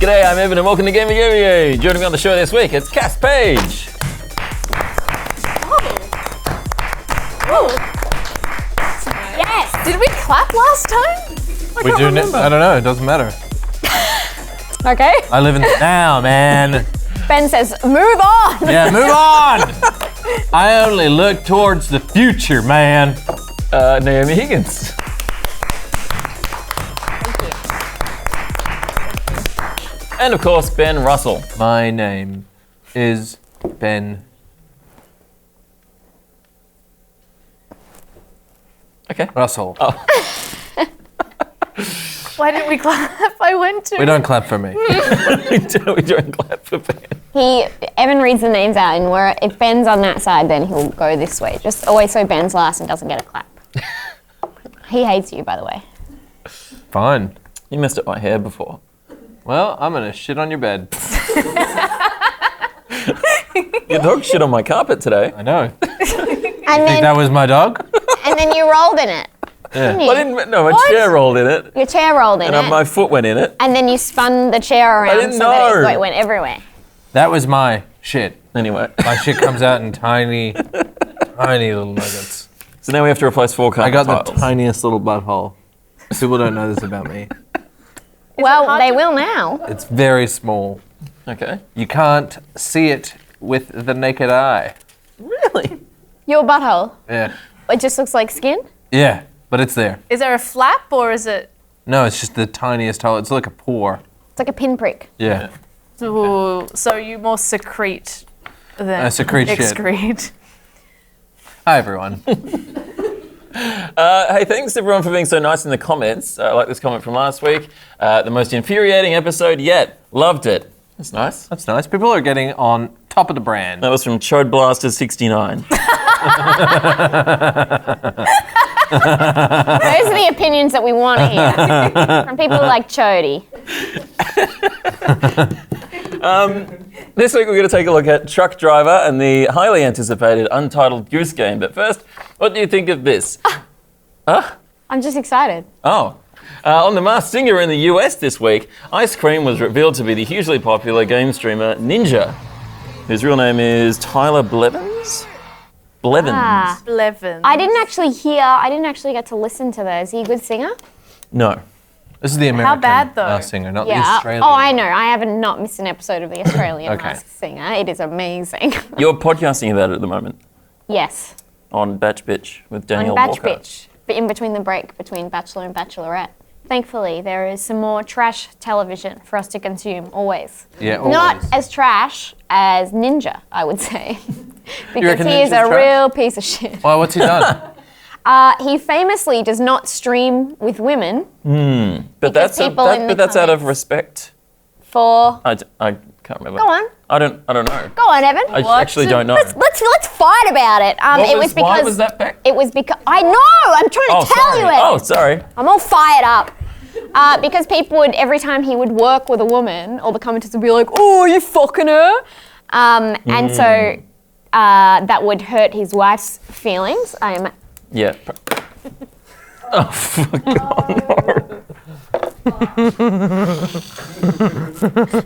G'day, I'm Evan and welcome to Gamey. Joining me on the show this week, it's Cass Page. Oh. Yes. Did we clap last time? We do. I don't know. It doesn't matter. Okay. I live in the now, man. Ben says, move on. Yeah, move on. I only look towards the future, man. Naomi Higgins. And of course, Ben Russell. My name is Ben. Okay. Russell. Oh. Why didn't we clap? I went to. We don't clap for me. we don't clap for Ben. Evan reads the names out, and if Ben's on that side, then he'll go this way. Just always so Ben's last and doesn't get a clap. He hates you, by the way. Fine. You messed up my hair before. Well, I'm gonna shit on your bed. Your dog shit on my carpet today. I know. And Think then, that was my dog? and then you rolled in it. Yeah. Didn't you? No, my What? chair rolled in it. Your chair rolled in And it. my foot went in it. And then you spun the chair around didn't so that know. it went everywhere. That was my shit. Anyway. My shit comes out in tiny little nuggets. So now we have to replace 4 carpet I got the tiles. tiniest little butthole. People don't know this about me. Well, they will now. It's very small. Okay. You can't see it with the naked eye. Really? Your butthole. Yeah. It just looks like skin. Yeah, but it's there. Is there a flap or is it? No, it's just the tiniest hole. It's like a pore. It's like a pinprick. Yeah. Ooh, so you more secrete than Secrete shit. excrete. Hi, everyone. Hey, thanks everyone for being so nice in the comments. I like this comment from last week. The most infuriating episode yet. Loved it. That's nice. That's nice. People are getting on top of the brand. That was from Chode Blaster 69. Those are the opinions that we want to hear from people like Chody. This week we're going to take a look at Truck Driver and the highly anticipated Untitled Goose Game. But first, what do you think of this? I'm just excited. Oh. On The Masked Singer in the US this week, ice cream was revealed to be the hugely popular game streamer Ninja, whose real name is Tyler Blevins? Blevins. Blevins. I didn't actually get to listen to those. Is he a good singer? No. This is the American bad, though? singer, not the Yeah. Australian. Oh, I know. I haven't not missed an episode of the Australian Okay. Masked Singer. It is amazing. You're podcasting about it at the moment Yes. on Batch Bitch with On Daniel Batch Walker. Bitch. But in between the break between Bachelor and Bachelorette. Thankfully, there is some more trash television for us to consume, always. Yeah, always. Not as trash as Ninja, I would say. Because reckon he is Ninja's a trash? real piece of shit. Well, what's he done? He famously does not stream with women But that's people in the out of comments- respect. for... I can't remember. Go on. I don't know. Go on, Evan. I actually don't know. Let's fight about it. Why was that back? It was because... I know! I'm trying to tell sorry. you it. Oh, sorry. I'm all fired up. Because people would, every time he would work with a woman, all the commenters would be like, oh, you fucking her? And so that would hurt his wife's feelings. Yeah. Oh, fuck. Oh,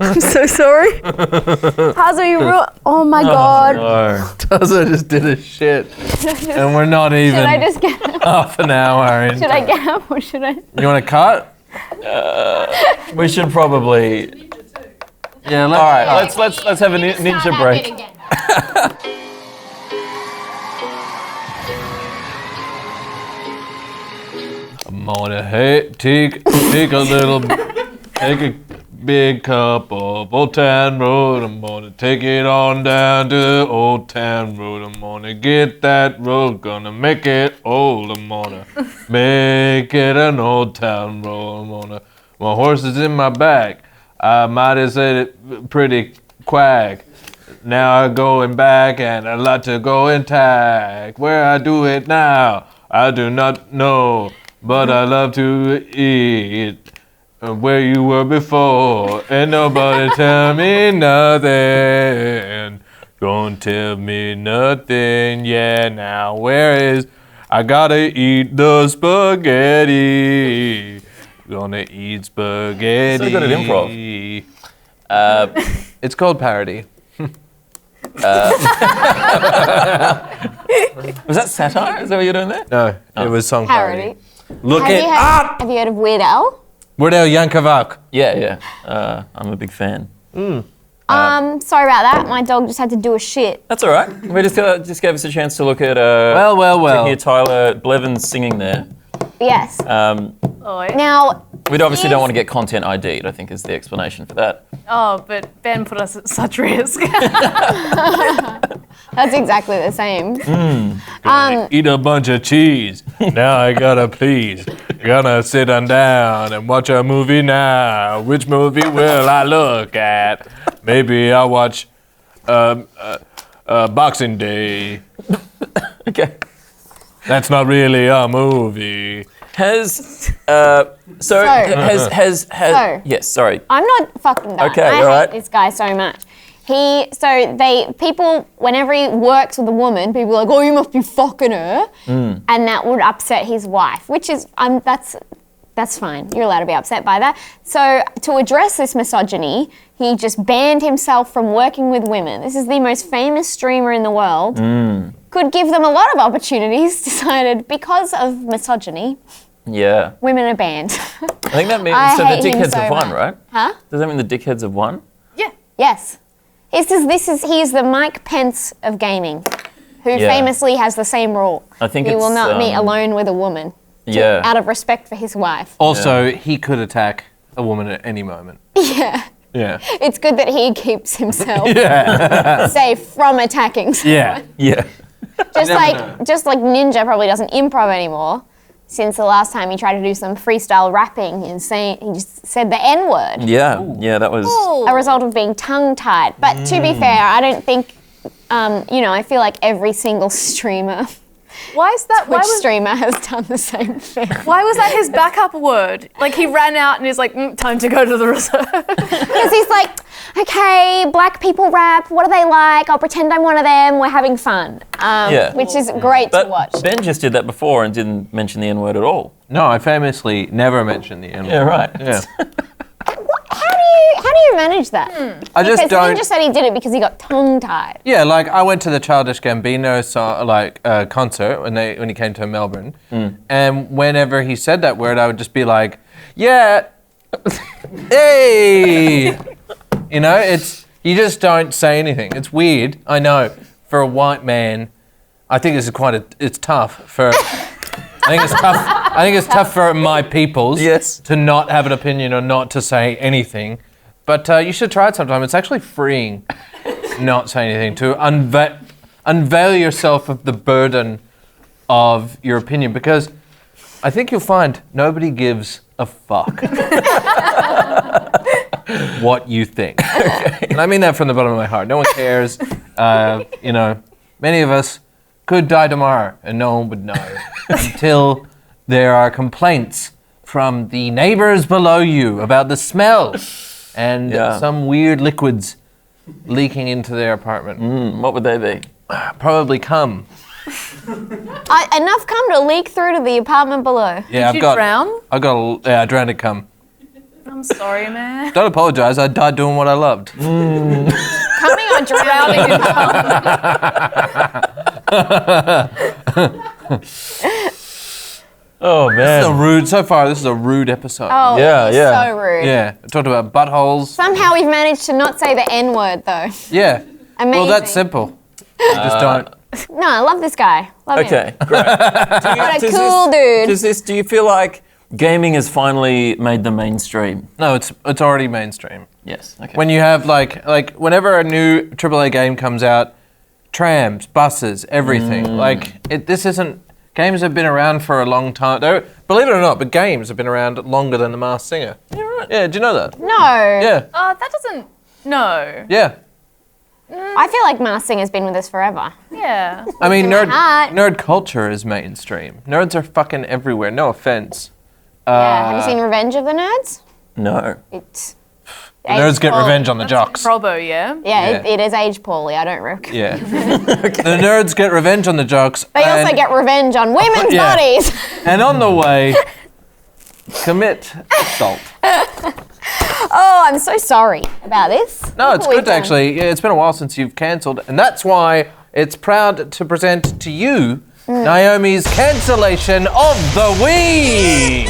I'm so sorry. Hazo, you oh my God. no. Tuzzo just did a shit. And we're not even Should I just get up? half an hour in. Should I get up or should I? You want to cut? We should probably. Yeah, All right, let's have a ninja break. I'm gonna take a big cup of Old Town Road. I'm gonna take it on down to Old Town Road. I'm gonna get that road, gonna make it old. I'm gonna make it an Old Town Road. My horse is in my back. I might have said it pretty quack. Now I'm going back and I like to go intact. Where I do it now, I do not know. But I love to eat where you were before. Ain't nobody tell me nothing. Don't tell me nothing. Yeah, now where is... I gotta eat the spaghetti. Gonna eat spaghetti. So good at improv. It's called parody. Was that satire? Is that what you're doing there? No, it was song Parody. Look Have it you up! Have you heard of Weird Al? Weird Al Yankovic. Yeah. I'm a big fan. Sorry about that. My dog just had to do a shit. That's all right. We just gave us a chance to look at. Well. To hear Tyler Blevins singing there. Yes. Oh, Now, We obviously don't want to get content ID'd, I think is the explanation for that. but Ben put us at such risk. that's exactly the same. Eat a bunch of cheese. Now I gotta please. Gonna sit on down and watch a movie now. Which movie will I look at? Maybe I'll watch Boxing Day. Okay. That's not really a movie. Has So- yes, sorry. I'm not fucking done. Okay, I hate alright. this guy so much. People, whenever he works with a woman, people are like, oh, you must be fucking her. And that would upset his wife, which is, that's fine. You're allowed to be upset by that. So to address this misogyny, he just banned himself from working with women. This is the most famous streamer in the world. Could give them a lot of opportunities, decided because of misogyny, Yeah. women are banned. I think that means I so hate the him dickheads so have won, much. right? Huh? Does that mean the dickheads have won? Yeah. Yes. He is the Mike Pence of gaming, who Yeah. famously has the same rule. I think he will it's, not meet alone with a woman. Yeah. Out of respect for his wife. Also, he could attack a woman at any moment. Yeah. Yeah. It's good that he keeps himself Yeah. safe from attacking someone. Yeah. Yeah. Just like Ninja probably doesn't improv anymore. Since the last time he tried to do some freestyle rapping and he just said the N-word. Yeah. Yeah, that was A result of being tongue-tied. But to be fair, I don't think, I feel like every single streamer, Why is that? Twitch streamer has done the same thing. Why was that his backup word? Like he ran out and he's like, time to go to the reserve. Because he's like, okay, black people rap, what are they like? I'll pretend I'm one of them, we're having fun. Yeah. Which is great to watch. But Ben just did that before and didn't mention the N-word at all. No, I famously never mentioned the N-word. Yeah, right. Yeah. How do you manage that? I just Because don't. he just said he did it because he got tongue-tied. Yeah, like I went to the Childish Gambino concert when he came to Melbourne, and whenever he said that word, I would just be like, "Yeah, hey," you just don't say anything. It's weird, I know, for a white man. I think this is it's tough for. I think it's tough for my peoples to not have an opinion or not to say anything. But you should try it sometime. It's actually freeing not say anything, to unveil yourself of the burden of your opinion, because I think you'll find nobody gives a fuck what you think. And I mean that from the bottom of my heart. No one cares. Many of us could die tomorrow and no one would know until there are complaints from the neighbors below you about the smell and some weird liquids leaking into their apartment. What would they be? Probably cum. Enough cum to leak through to the apartment below. Yeah, Did you drown? I drowned in cum. I'm sorry, man. Don't apologise, I died doing what I loved. Coming or drowning in cum. Oh man. This is a rude episode. Oh, Yeah, it's yeah. so rude. Yeah, I talked about buttholes. Somehow we've managed to not say the N-word though. Yeah. Amazing. Well, that's simple. Just don't. No, I love this guy. Love him. Okay, great. What a cool dude. Do you feel like gaming has finally made the mainstream? No, it's already mainstream. Yes. Okay. When you have like whenever a new AAA game comes out, trams, buses, everything. Games have been around for a long time. Believe it or not, but games have been around longer than The Masked Singer. Yeah, right. Yeah, do you know that? No. Yeah. That doesn't. No. Yeah. I feel like Masked Singer's been with us forever. Yeah. I mean, my heart. nerd culture is mainstream. Nerds are fucking everywhere. No offense. Yeah. Have you seen Revenge of the Nerds? No. It's Nerds get age-poorly. revenge on the jocks. Probo, yeah. Yeah, Yeah. it is age poorly. I don't reckon. Yeah. The nerds get revenge on the jocks. They also get revenge on women's Yeah. bodies. And on the way, commit assault. Oh, I'm so sorry about this. No, Look it's what we've good done. actually. Yeah, it's been a while since you've cancelled, and that's why it's proud to present to you Naomi's cancellation of the week.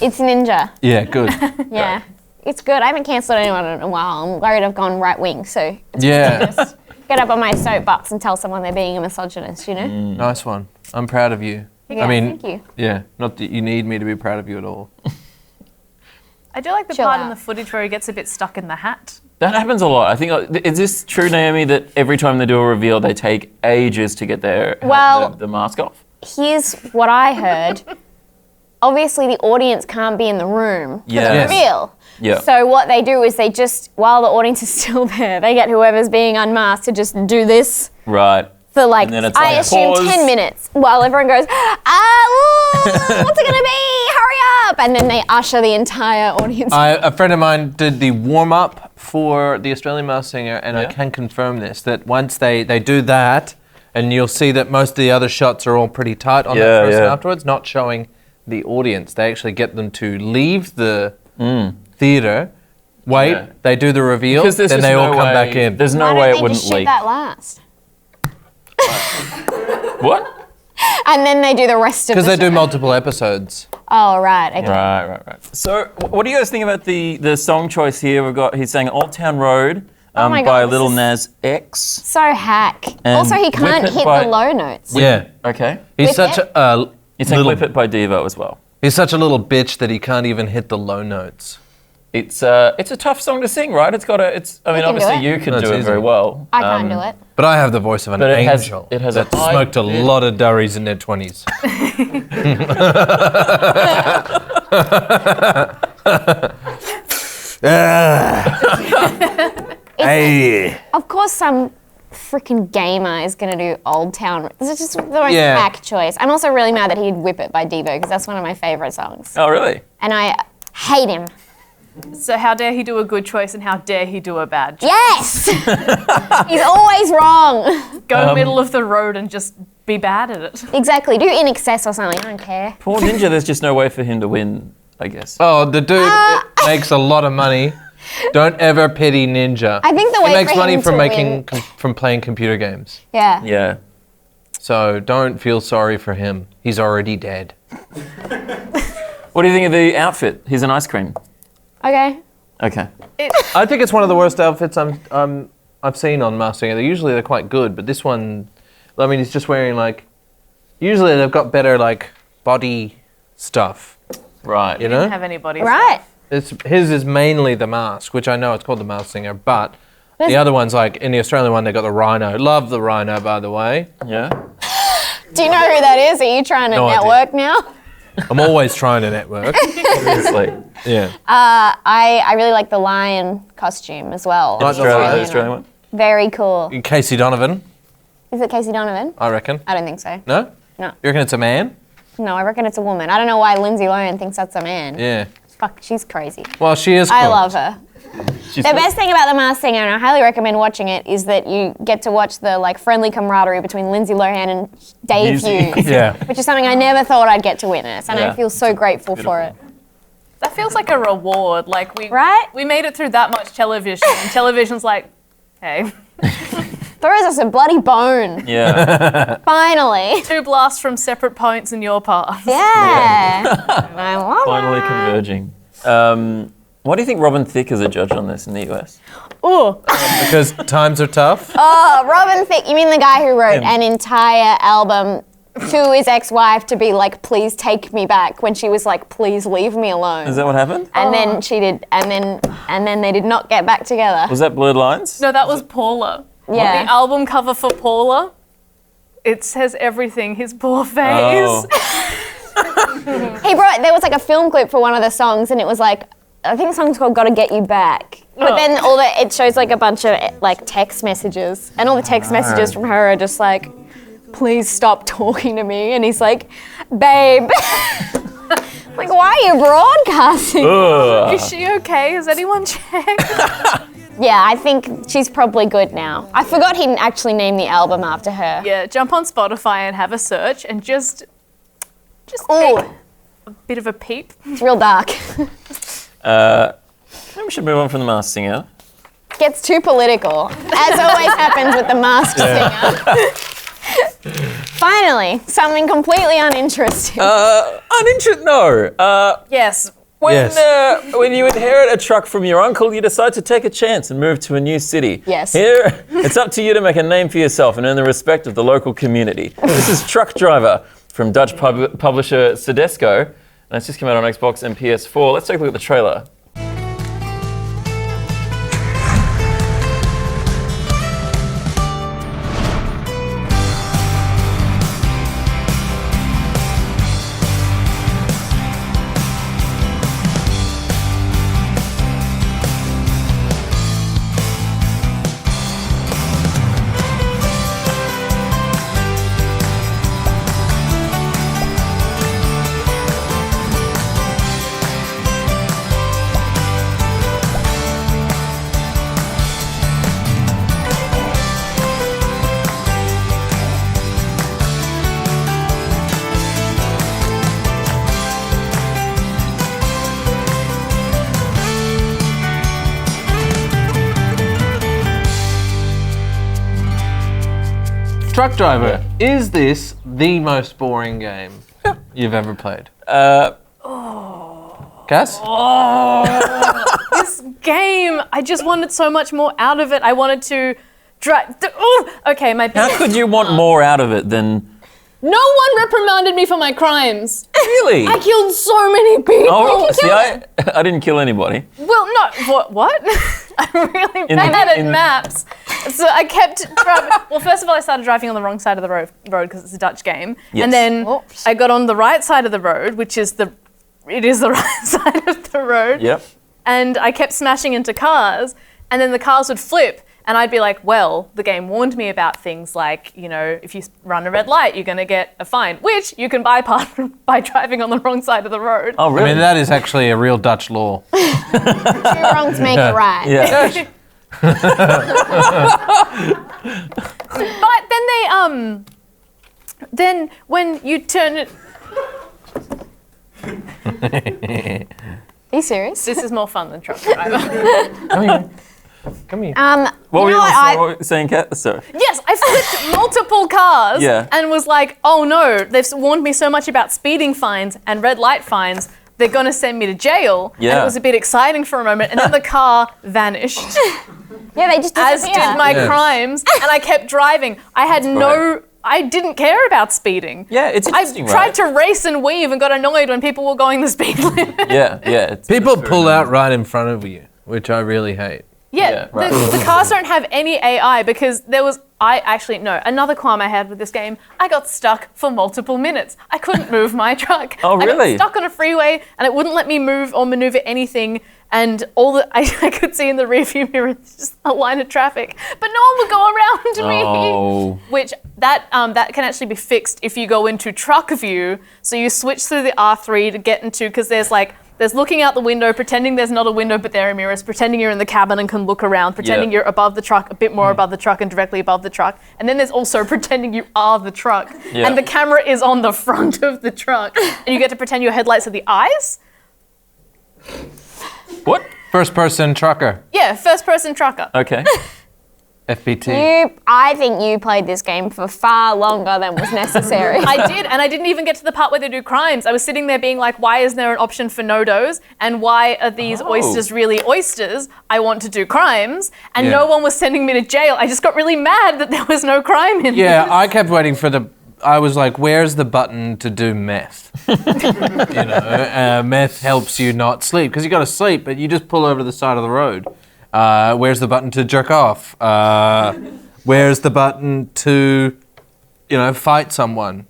It's Ninja. Yeah, good. Yeah. It's good. I haven't cancelled anyone in a while. I'm worried I've gone right wing, so it's Yeah, just get up on my soapbox and tell someone they're being a misogynist, you know? nice one. I'm proud of you. Yeah, I mean, thank you. yeah, not that you need me to be proud of you at all. I do like the Chill part in out. the footage where he gets a bit stuck in the hat. That happens a lot. I think, is this true, Naomi, that every time they do a reveal, they take ages to get Well- the mask off? Here's what I heard. Obviously, the audience can't be in the room for the Yes. reveal. Yeah. So what they do is they just, while the audience is still there, they get whoever's being unmasked to just do this Right. for like, And then it's I like, assume pause. 10 minutes while everyone goes, what's it gonna be? Hurry up! And then they usher the entire audience. A friend of mine did the warm-up for the Australian Masked Singer, and I Yeah. can confirm this, that once they do that, and you'll see that most of the other shots are all pretty tight on that Yeah, person yeah. afterwards, not showing the audience. They actually get them to leave the theatre, wait, Yeah. they do the reveal, Because there's then just they all no come way, back in. There's no Why way don't it they wouldn't just shoot leak. that last? What? And then they do the rest of Because the they do show. multiple episodes. Oh, right. Okay. Right. So, what do you guys think about the song choice here? He's saying Old Town Road my God, by this Lil is- Nas X. So hack. And Also, he Whip can't It hit by- the low notes. Yeah. Okay. He's Whip such It? a He's saying little, Whip It by Devo as well. he's such a little bitch that he can't even hit the low notes. It's a tough song to sing, right? I mean, can do obviously it. you can That's do it easy. very well. I can't do it. But I have the voice of an But it has- angel it has a that high smoked a pitch. lot of durries in their 20s. Hey. Of course, some freaking gamer is going to do Old Town. This is just the most Yeah. hack choice. I'm also really mad that he'd Whip It by Devo because that's one of my favourite songs. Oh, really? And I hate him. So how dare he do a good choice and how dare he do a bad choice? Yes! He's always wrong. Go middle of the road and just be bad at it. Exactly. Do In Excess or something. I don't care. Poor Ninja, there's just no way for him to win, I guess. Oh, the dude makes a lot of money. Don't ever pity Ninja. I think the way he makes for money him from to making win- from playing computer games. Yeah. Yeah. So don't feel sorry for him. He's already dead. What do you think of the outfit? He's an ice cream. Okay. Okay. I think it's one of the worst outfits I've seen on Masked Singer. Usually they're quite good, but this one, I mean, he's just wearing like. Usually they've got better like body stuff, Right. you know. Didn't have anybody. Right. His is mainly the mask, which I know it's called the Masked Singer, but There's- the other one's like in the Australian one they got the rhino. Love the rhino, by the way. Yeah. Do you know who that is? Are you trying to No idea. network now? I'm always trying to network. Obviously. Yeah. I really like the lion costume as well. Like the Australian, lion. Australian one. Very cool. Casey Donovan, Is it Casey Donovan? I reckon. I don't think so. No? No. You reckon it's a man? No, I reckon it's a woman. I don't know why Lindsay Lohan thinks that's a man. Yeah. Fuck, she's crazy. Well, she is cool. I love her. She's The best thing about The Masked Singer, and I highly recommend watching it, is that you get to watch the like friendly camaraderie between Lindsay Lohan and Dave Music. Hughes, Yeah. which is something I never thought I'd get to witness, and Yeah. I feel so grateful for it. That feels like a reward. Like Right? we made it through that much television, and television's like, hey, Throws us a bloody bone. Yeah. Finally. 2 blasts from separate points in your path. Yeah. And I love Finally it. converging. What do you think Robin Thicke is a judge on this in the US? Ooh. Because times are tough. Oh, Robin Thicke. You mean the guy who wrote an entire album to his ex-wife to be like, please take me back, when she was like, please leave me alone. Is that what happened? And then she did, and then they did not get back together. Was that Blurred Lines? No, that was Paula. Yeah. The album cover for Paula, it says everything. His poor face. Oh. There was like a film clip for one of the songs, and it was like, I think the song's called "Gotta Get You Back." But Oh. then it shows like a bunch of like text messages, and all the text messages from her are just like, "Please stop talking to me," and he's like, "Babe." Like, why are you broadcasting? Ugh. Is she okay? Has anyone checked? Yeah, I think she's probably good now. I forgot he didn't actually name the album after her. Yeah, jump on Spotify and have a search and just Ooh, take a bit of a peep. it's real dark. Maybe we should move on from the Masked Singer. Gets too political, as always happens with the Masked Singer. Finally, something completely uninteresting. No. Yes. When you inherit a truck from your uncle, you decide to take a chance and move to a new city. Yes. Here, it's up to you to make a name for yourself and earn the respect of the local community. This is Truck Driver from Dutch publisher Sedesco, and it's just come out on Xbox and PS4. Let's take a look at the trailer. Truck Driver, is this the most boring game you've ever played? Cass? This game, I just wanted so much more out of it. I wanted to drive. Okay, my. How could you want more out of it than... No one reprimanded me for my crimes. Really? I killed so many people. Oh, see, I didn't kill anybody. Well, no, what? I'm really bad at maps. So I kept driving. Well, first of all, I started driving on the wrong side of the road because it's a Dutch game. Yes. And then I got on the right side of the road, which is the right side of the road. Yep. And I kept smashing into cars, and then the cars would flip. And I'd be like, well, the game warned me about things like, you know, if you run a red light, you're going to get a fine, which you can bypass by driving on the wrong side of the road. Oh, really? I mean, that is actually a real Dutch law. 2 wrongs make a right. Yeah. But then then when you turn it... Are you serious? This is more fun than Truck Driver. Come here. What were you saying, Kat? Sorry. Yes, I flipped multiple cars and was like, oh no, they've warned me so much about speeding fines and red light fines, they're going to send me to jail. Yeah. And it was a bit exciting for a moment, and then the car vanished, Yeah, they just as disappear. did my crimes, and I kept driving. I had I didn't care about speeding. Yeah, it's interesting, I tried to race and weave and got annoyed when people were going the speed limit. Yeah. People pull out right in front of you, which I really hate. Yeah, right. the cars don't have any AI because another qualm I had with this game, I got stuck for multiple minutes. I couldn't move my truck. Oh, really? I got stuck on a freeway and it wouldn't let me move or maneuver anything, and all that I could see in the rearview mirror is just a line of traffic, but no one would go around me. Oh. Which that can actually be fixed if you go into truck view. So you switch through the R3 to get into, because there's looking out the window, pretending there's not a window but there are mirrors, pretending you're in the cabin and can look around, pretending you're above the truck, a bit more above the truck and directly above the truck. And then there's also pretending you are the truck. Yeah. And the camera is on the front of the truck. And you get to pretend your headlights are the eyes. What? First person trucker. Yeah, first person trucker. Okay. FPT. I think you played this game for far longer than was necessary. I did, and I didn't even get to the part where they do crimes. I was sitting there being like, why is there an option for no-dos? And why are these oysters really oysters? I want to do crimes. And no one was sending me to jail. I just got really mad that there was no crime in Yeah, this. I kept waiting for I was like, where's the button to do meth? Meth helps you not sleep, because you got to sleep, but you just pull over to the side of the road. Where's the button to jerk off? Where's the button to, fight someone?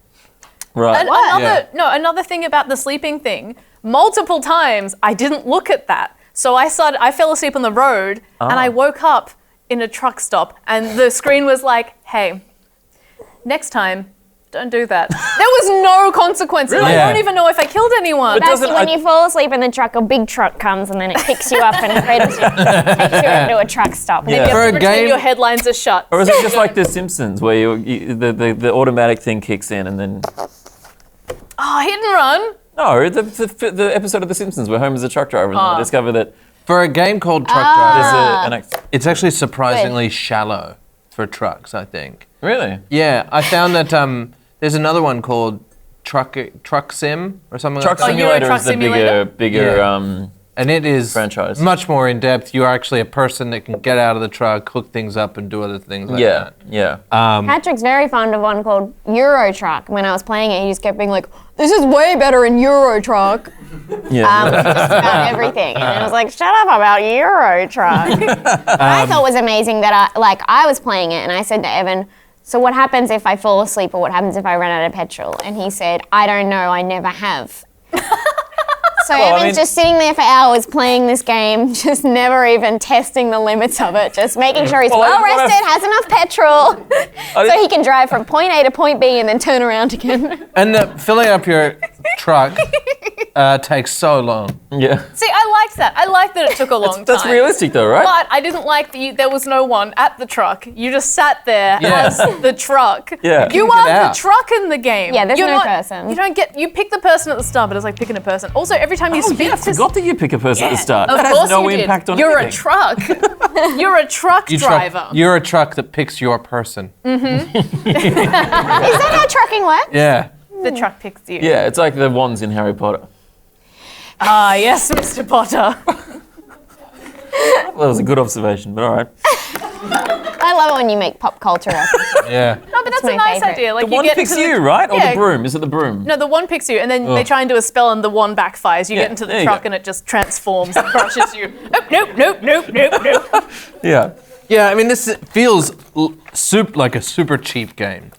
Right. And another thing about the sleeping thing, multiple times I didn't look at that. So I fell asleep on the road and I woke up in a truck stop and the screen was like, hey, next time, don't do that. There was no consequences. Really? I don't even know if I killed anyone. That's when you fall asleep in the truck, a big truck comes and then it picks you up and takes you into a truck stop. Yeah. You have For to a pretend game- your headlines are shut. Or is it just like The Simpsons, where the automatic thing kicks in and then... Oh, hit and run. No, the episode of The Simpsons where Homer's a truck driver and they discover that For a game called Truck Driver, there's it's actually surprisingly shallow for trucks, I think. Really? Yeah, I found that there's another one called Truck Sim or something Truck like that. Simulator Truck is the Simulator? bigger And it is franchise. much more in depth. You are actually a person that can get out of the truck, hook things up, and do other things like that. Yeah. Patrick's very fond of one called Euro Truck. When I was playing it, he just kept being like, "This is way better in Euro Truck." Yeah. Just about everything. And I was like, shut up about Euro Truck. What I thought was amazing that I was playing it and I said to Evan, so what happens if I fall asleep or what happens if I run out of petrol? And he said, I don't know, I never have. So Evan's just sitting there for hours playing this game, just never even testing the limits of it, just making sure he's well rested, has enough petrol, so he can drive from point A to point B and then turn around again. And filling up your truck takes so long. Yeah. See, I liked that. I liked that it took a long time. That's realistic though, right? But I didn't like that there was no one at the truck. You just sat there as the truck. Yeah. You Get are out. the truck in the game. Yeah, there's You're no not, person. You pick the person at the start, but it's like picking a person. Also, every time you speak I to forgot that you pick a person at the start. Of That course has no you did. impact on You're anything. a truck. You're a truck driver. You're a truck that picks your person. Is that how trucking works? Yeah. The truck picks you. Yeah, it's like the wands in Harry Potter. Ah, yes, Mr. Potter. That was a good observation, but all right. I love it when you make pop culture references. Yeah. No, but that's my a nice favourite. idea. Like The you wand get picks into you, the, right? Or Yeah. the broom? Is it the broom? No, the one picks you, and then they try and do a spell, and the wand backfires. You Yeah, get into there the you truck, go. and it just transforms and crushes you. Nope. Yeah. Yeah, I mean, this feels like a super cheap game.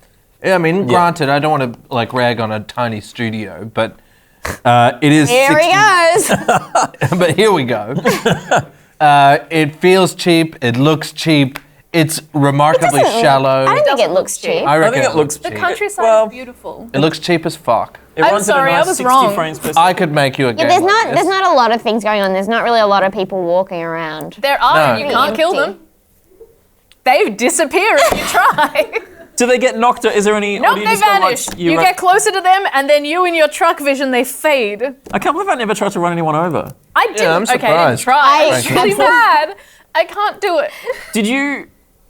I mean, granted, I don't want to like rag on a tiny studio, but it is. Here he goes. But here we go. It feels cheap. It looks cheap. It's remarkably shallow. I don't think doesn't it looks look cheap. cheap. I reckon think it looks cheap. The countryside Well- is beautiful. It looks cheap as fuck. It runs at a sorry, I nice was 60 wrong. frames per I second. could make you a game. Yeah, there's like this. not a lot of things going on. There's not really a lot of people walking around. There are, No. and you can't kill Empty. them. They disappear if you try. Do they get knocked out? Is there any? or Nope, do you they just go, like, vanish. You run- get closer to them, and then you in your truck vision, they fade. I can't believe I never tried to run anyone over. I didn't. I'm Okay, I didn't surprised. try. I- It's really bad. I can't do it. Did you?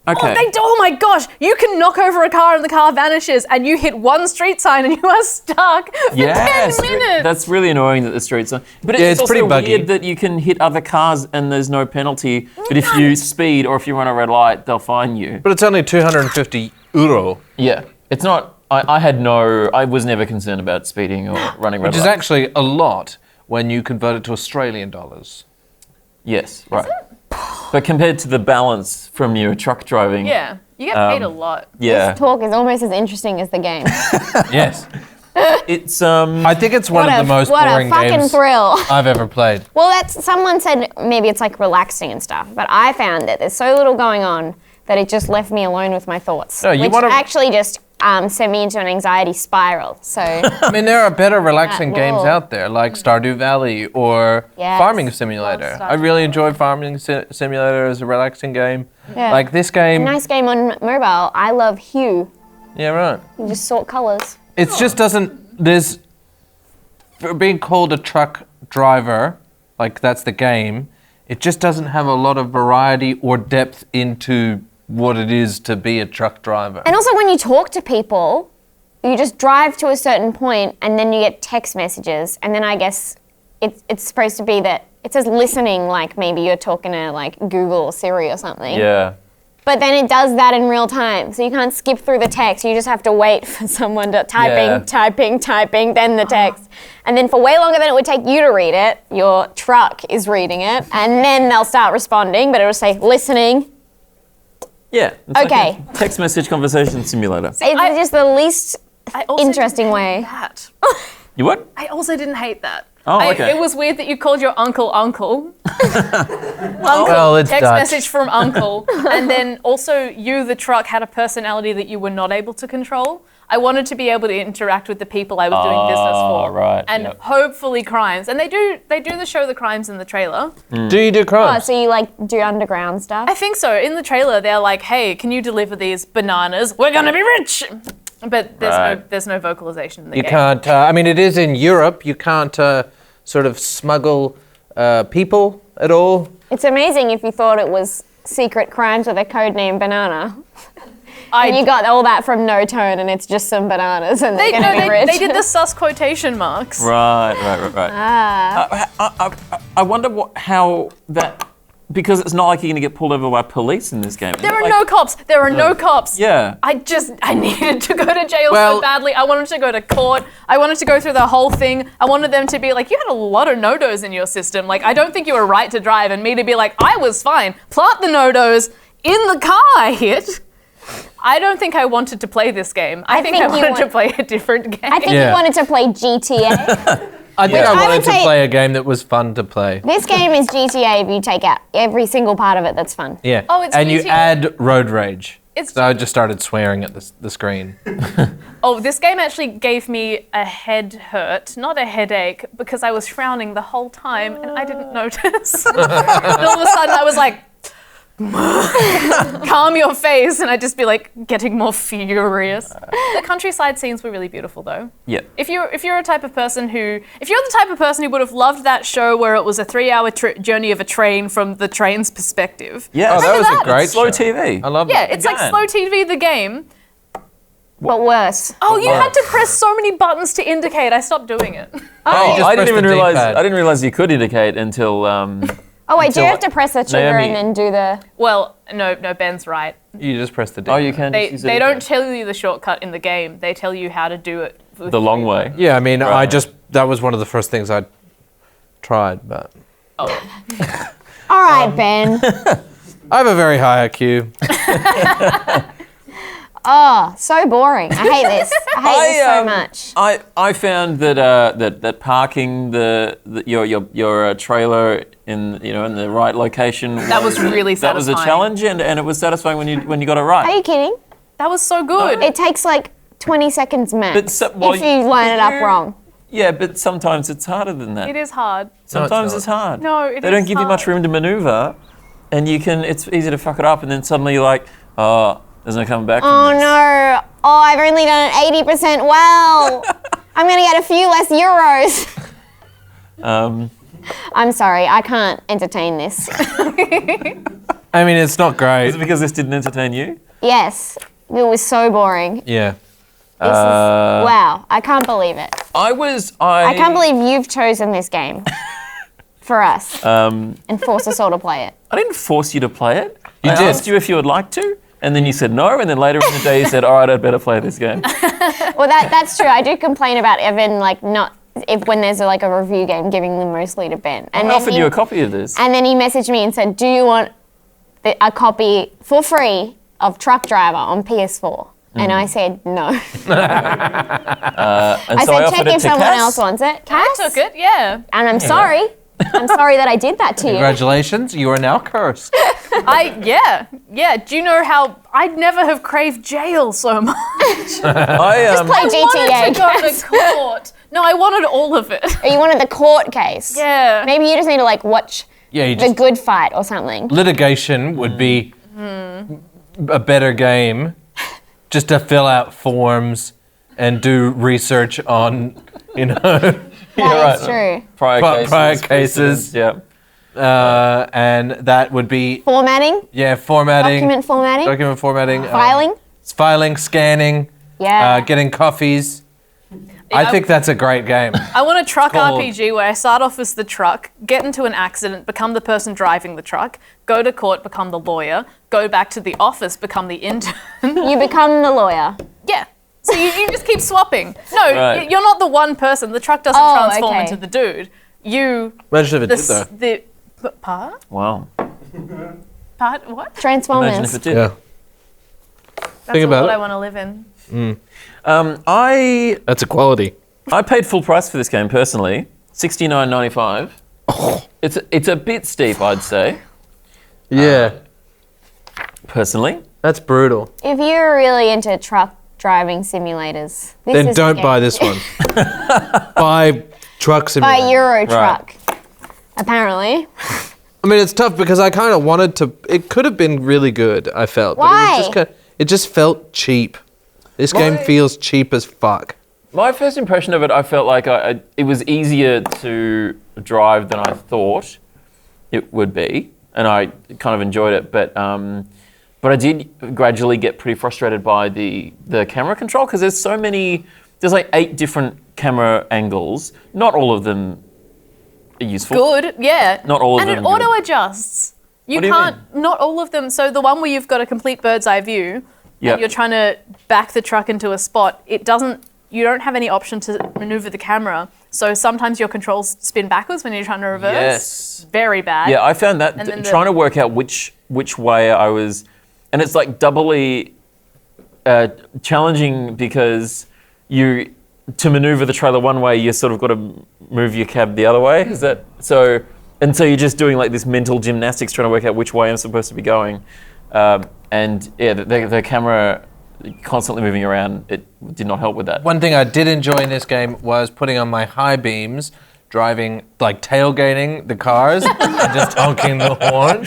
Okay. Oh my gosh! You can knock over a car and the car vanishes, and you hit one street sign and you are stuck for 10 minutes. That's really annoying that the streets are. But Yeah, it's it's pretty also buggy. weird that you can hit other cars and there's no penalty. But if you speed or if you run a red light, they'll fine you. But it's only 250 euro, Yeah, it's not. I was never concerned about speeding or running red which is lights. actually a lot when you convert it to Australian dollars. Yes, right. But compared to the balance from your truck driving, Yeah, you get paid a lot. yeah, Talk is almost as interesting as the game. Yes. it's I think it's one of the most what boring a fucking games thrill. I've ever played. Well, someone said maybe it's like relaxing and stuff, but I found that there's so little going on that it just left me alone with my thoughts, No, you which wanna- actually just sent me into an anxiety spiral. So I mean, there are better relaxing games Whoa. out there, like Stardew Valley or Yes. Farming Simulator. Love I Stardew really enjoy Farming Simulator as a relaxing game. yeah. Like this game. nice game on mobile. I love Hue. Yeah, right. You just sort colors. It just doesn't. There's. For being called a truck driver, like that's the game, it just doesn't have a lot of variety or depth into what it is to be a truck driver. And also when you talk to people, you just drive to a certain point and then you get text messages, and then I guess it's supposed to be that it says listening, like maybe you're talking to like Google or Siri or something. yeah. But then it does that in real time, so you can't skip through the text. You just have to wait for someone to typing, then the text. And then for way longer than it would take you to read it, your truck is reading it, and then they'll start responding, but it'll say listening. Yeah. It's Okay. Like a text message conversation simulator. It's just the least I also interesting didn't way. hate that. You what? I also didn't hate that. Oh, okay. It was weird that you called your uncle. Well, it's Text Dutch. message from uncle. And then also you, the truck, had a personality that you were not able to control. I wanted to be able to interact with the people I was doing business for. right, And yep. hopefully crimes. And they do the show the crimes in the trailer. Do you do Oh, crimes? so you like do underground stuff? I think so. In the trailer, they're like, hey, can you deliver these bananas? We're going to be rich. But there's no vocalization in the You game. can't. I mean, it is in Europe. You can't sort of smuggle people at all. It's amazing if you thought it was secret crimes with a code name banana. And you got all that from no tone, and it's just some bananas, and they're going to be rich. They did the sus quotation marks. Right. I wonder how that, because it's not like you're going to get pulled over by police in this game. There are no cops. There are no cops. Yeah. I needed to go to jail so badly. I wanted to go to court. I wanted to go through the whole thing. I wanted them to be like, you had a lot of no-dos in your system. Like, I don't think you were right to drive. And me to be like, I was fine. Plant the no-dos in the car I hit. I don't think I wanted to play this game. I think I wanted to play a different game. I think you wanted to play GTA. I think I wanted to play a game that was fun to play. This game is GTA if you take out every single part of it that's fun. Yeah. Oh, it's and GTA. you add road rage. So I just started swearing at the screen. Oh, this game actually gave me a head hurt, not a headache, because I was frowning the whole time and I didn't notice. And all of a sudden I was like, calm your face, and I'd just be like getting more furious. The countryside scenes were really beautiful though. Yeah. If you're the type of person who would have loved that show where it was a 3-hour journey of a train from the train's perspective. Yeah. Oh, that was a great slow show. TV. I love Yeah, that. it's like slow TV the game. But worse. Oh, you had to press so many buttons to indicate. I stopped doing it. Oh, just I press didn't even the realize. D-pad. I didn't realize you could indicate until. Oh wait, do you until have to press the trigger Naomi- and then do the... Well, no, Ben's right. You just press the D. Oh, you can. They just use it don't tell you the shortcut in the game. They tell you how to do it. the long way. Yeah, I mean, Right. that was one of the first things I tried, but All right, Ben. I have a very high IQ. Oh, so boring. I hate this. I hate this so much. I found that that parking your trailer in the right location That was really that was a satisfying. challenge, and it was satisfying when you got it right. Are you kidding? That was so good. It takes like 20 seconds max But if you line it up wrong. Yeah, but sometimes it's harder than that. It is hard. Sometimes No, it's hard. No, it They is don't give you much hard. room to maneuver, and it's easy to fuck it up, and then suddenly you're like, oh, there's no coming back. Oh from this. no. Oh, I've only done it 80% well. I'm going to get a few less euros. I'm sorry, I can't entertain this. I mean, it's not great. Is it because this didn't entertain you? Yes, it was so boring. Yeah. This is, wow, I can't believe it. I I can't believe you've chosen this game for us and forced us all to play it. I didn't force you to play it. You I did. asked you if you would like to, and then you said no, and then later in the day you said, all right, I'd better play this game. Well, that's true. I do complain about Evan, like, not when there's like a review game, giving them mostly to Ben. And I then offered you a copy of this. And then he messaged me and said, do you want a copy for free of Truck Driver on PS4? And I said, no. And I so said, offered check it if to someone Cass. else wants it. Cass? I took it, yeah. And I'm sorry. I'm sorry that I did that to you. Congratulations, you are now cursed. Yeah. Do you know how I'd never have craved jail so much? Play I wanted GTA. to go to court. No, I wanted all of it. Or you wanted the court case. Yeah. Maybe you just need to like watch Yeah, you the just good fight or something. litigation would be a better game, just to fill out forms and do research on, That is true. Prior cases. cases. Yeah. And that would be Formatting, formatting, document formatting, filing, filing. scanning, Yeah. getting coffees. I think that's a great game. I want a truck called- RPG where I start off as the truck, get into an accident, become the person driving the truck, go to court, become the lawyer, go back to the office, become the intern. You become the lawyer. Yeah. So you just keep swapping. No, Right. you're not the one person. The truck doesn't Oh, transform okay. into the dude. You, Imagine if it the, did though. part? Wow. Part, what? Imagine if Transformers. it did. Yeah. That's Think a about world it. I want to live in. I That's equality. paid full price for this game personally, $69.95. Oh. It's a bit steep, I'd say, Yeah. personally. That's brutal. If you're really into truck driving simulators, this Then is don't the buy game. this one. Buy Truck Simulator. Buy Euro Truck. Apparently. I mean, it's tough because I kind of wanted to. It could have been really good. I felt. Why? But it just felt cheap. This game feels cheap as fuck. My first impression of it, I felt like it was easier to drive than I thought it would be, and I kind of enjoyed it. But I did gradually get pretty frustrated by the camera control because there's so many. There's like 8 different camera angles. Not all of them are useful. Good, yeah. Not all of them. And it auto adjusts. What do you mean? Not all of them. So the one where you've got a complete bird's eye view, Yep. and you're trying to back the truck into a spot, it doesn't. You don't have any option to maneuver the camera. So sometimes your controls spin backwards when you're trying to reverse. Yes. Very bad. Yeah, I found that And then trying to work out which way I was, and it's like doubly challenging because to maneuver the trailer one way, you sort of got to move your cab the other way. Is that so? And so you're just doing like this mental gymnastics trying to work out which way I'm supposed to be going. And yeah, the camera constantly moving around, it did not help with that. One thing I did enjoy in this game was putting on my high beams, driving, like tailgating the cars and just honking the horn.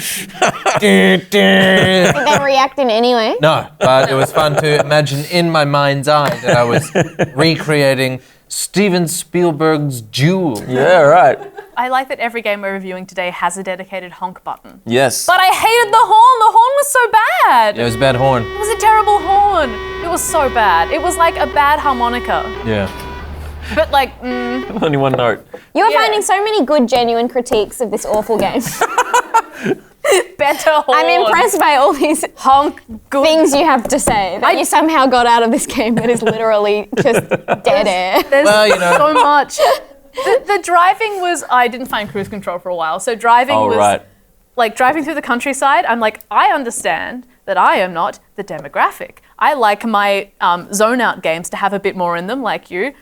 Did they react in any way? No, but it was fun to imagine in my mind's eye that I was recreating Steven Spielberg's Jewel. Yeah, right. I like that every game we're reviewing today has a dedicated honk button. Yes. But I hated the horn. The horn was so bad. Yeah, it was a bad horn. It was a terrible horn. It was so bad. It was like a bad harmonica. Yeah. But like, Only one note. You are Yeah. finding so many good, genuine critiques of this awful game. better horn. I'm impressed by all these Honk good. things you have to say that you somehow got out of this game that is literally just dead air. There's Well, you know. so much. The driving was, I didn't find cruise control for a while. So driving was, right. like driving through the countryside, I'm like, I understand that I am not the demographic. I like my zone out games to have a bit more in them, like you.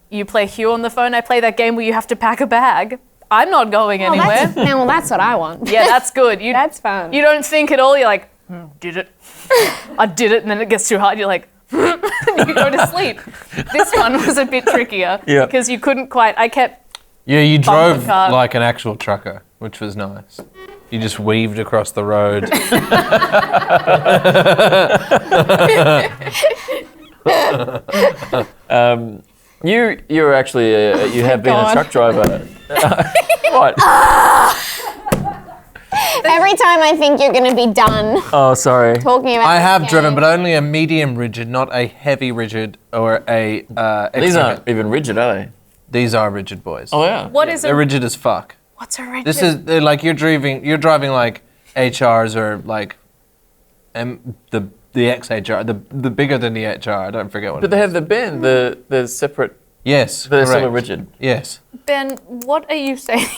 You play Hugh on the phone, I play that game where you have to pack a bag. I'm not going anywhere. That's what I want. Yeah, that's good. That's fun. You don't think at all, you're like, did it. I did it, and then it gets too hard, you're like, and you go to sleep. This one was a bit trickier because you couldn't quite, Yeah, you drove the car. like an actual trucker, which was nice. You just weaved across the road. You're actually you have been a truck driver. What? Every time I think you're going to be done Oh, sorry. talking about I have this driven, game. but only a medium rigid, not a heavy rigid or a. These extra- aren't even rigid, are they? These are rigid boys. Oh yeah. what is They're a, rigid as fuck. what's a rigid? This is they're like you're driving like HRs or like the XHR, the bigger than the HR. I don't forget what. But it they is. have the bend, the separate. Yes, They're correct. still rigid. Yes. Ben, what are you saying?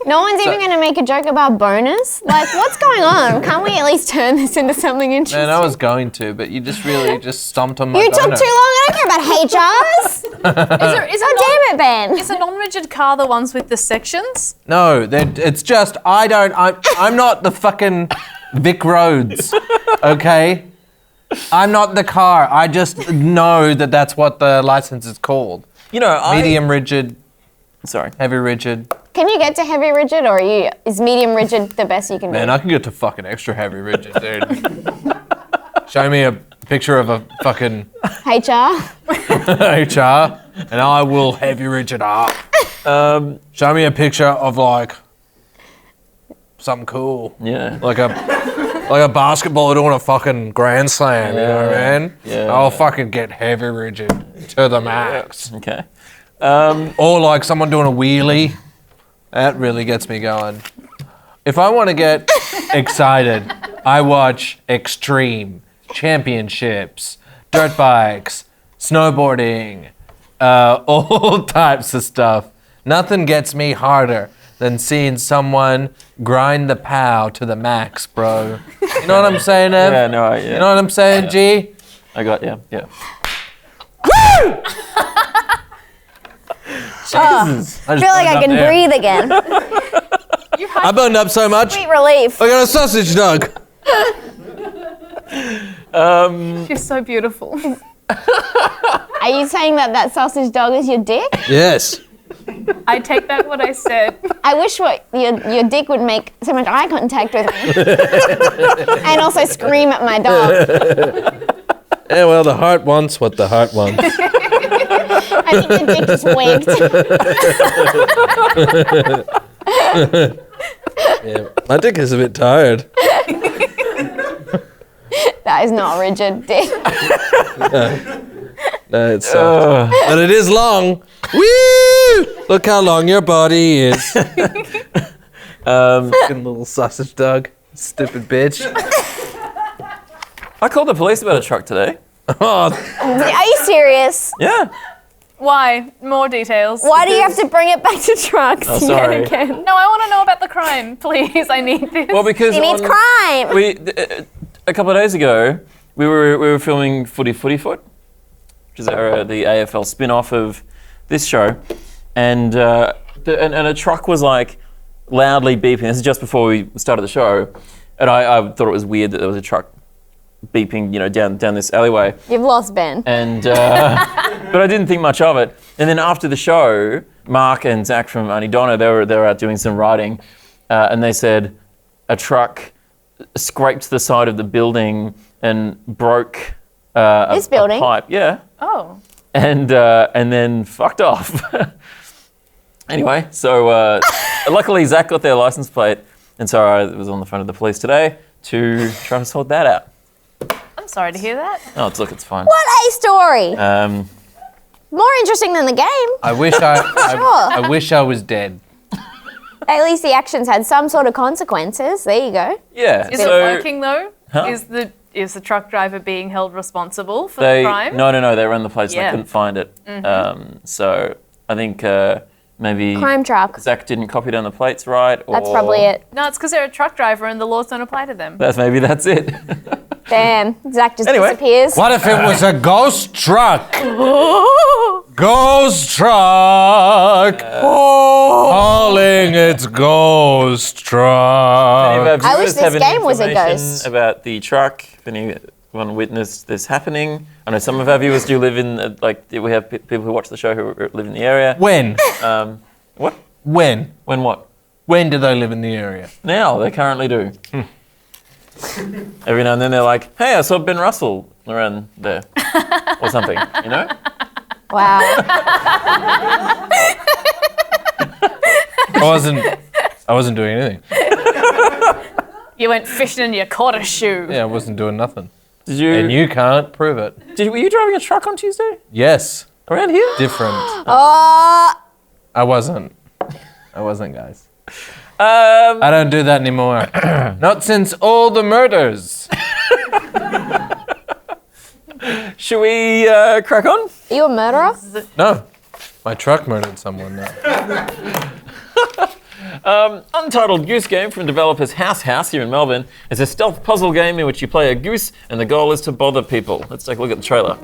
No one's even going to make a joke about bonus? Like, what's going on? Can't we at least turn this into something interesting? Man, I was going to, but you just really just stomped on my You took too long. boner. I don't care about HRs. Is God damn it, Ben. Is a non-rigid car the ones with the sections? No, it's just I'm not the fucking Vic Roads, okay? I'm not the car. I just know that that's what the license is called. You know, Medium rigid, Sorry. heavy rigid. Can you get to heavy rigid, or is medium rigid the best you can Man, do? I can get to fucking extra heavy rigid, dude. Show me a picture of a fucking HR? HR, and I will heavy rigid up. Show me a picture of like something cool, Yeah. like a basketballer doing a fucking grand slam. You know what I mean? Yeah. I'll fucking get heavy rigid to the max. Okay. Or like someone doing a wheelie. That really gets me going. If I want to get excited, I watch Extreme, Championships, dirt bikes, snowboarding, all types of stuff. Nothing gets me harder than seeing someone grind the pow to the max, bro. You know what I'm saying, Ev? Yeah. No. Yeah. You know what I'm saying, G? I got. Yeah. Yeah. I feel like I can breathe again. I burned up so much. Sweet relief. I got a sausage dog. She's so beautiful. Are you saying that sausage dog is your dick? Yes. I take back what I said. I wish your dick would make so much eye contact with me. And also scream at my dog. Yeah, well, the heart wants what the heart wants. I think the dick just winked. Yeah, my dick is a bit tired. That is not a rigid dick. No, it's soft. But it is long. Woo! Look how long your body is. Fucking little sausage dog. Stupid bitch. I called the police about a truck today. Oh, Are you serious? Yeah. Why? More details. Why do you have to bring it back to trucks Oh, sorry. yet again? No, I want to know about the crime, please. I need this. Well, because He needs crime. a couple of days ago, we were filming Footy Foot, which is the AFL spin-off of this show, and a truck was like loudly beeping. This is just before we started the show, and I thought it was weird that there was a truck beeping, down this alleyway. You've lost Ben. And but I didn't think much of it. And then after the show, Mark and Zach from Auntie Donna, they were out doing some riding, and they said a truck scraped the side of the building and broke This building? a pipe. Yeah. Oh. And then fucked off. Anyway, so luckily Zach got their license plate, and so I was on the phone to the police today to try to sort that out. I'm sorry to hear that. Oh, it's fine. What a story. Um, More interesting than the game. I wish I was dead. At least the actions had some sort of consequences. There you go. yeah. Is so it working though? Huh? Is the truck driver being held responsible for the crime? No, they ran the place and Yeah. they couldn't find it. So I think maybe Crime truck. Zach didn't copy down the plates right. Or That's probably it. No, it's because they're a truck driver and the laws don't apply to them. Maybe that's it. Damn. Zach just Anyway. disappears. What if it was a ghost truck? Ghost truck! Calling its ghost truck. I wish this game was a ghost. About the truck, if anyone witnessed this happening. I know some of our viewers do live in, we have people who watch the show who live in the area. When? What? When? When what? When do they live in the area? Now, they currently do. Every now and then they're like, hey, I saw Ben Russell around there. Or something, Wow. I wasn't doing anything. You went fishing and you caught a shoe. Yeah, I wasn't doing nothing. Did you? And you can't prove it. Were you driving a truck on Tuesday? Yes. Around here? Different. Oh, I wasn't, guys. Um, I don't do that anymore. Not since all the murders. should we crack on? are you a murderer? No. My truck murdered someone now. Untitled Goose Game from developers House here in Melbourne is a stealth puzzle game in which you play a goose and the goal is to bother people. Let's take a look at the trailer.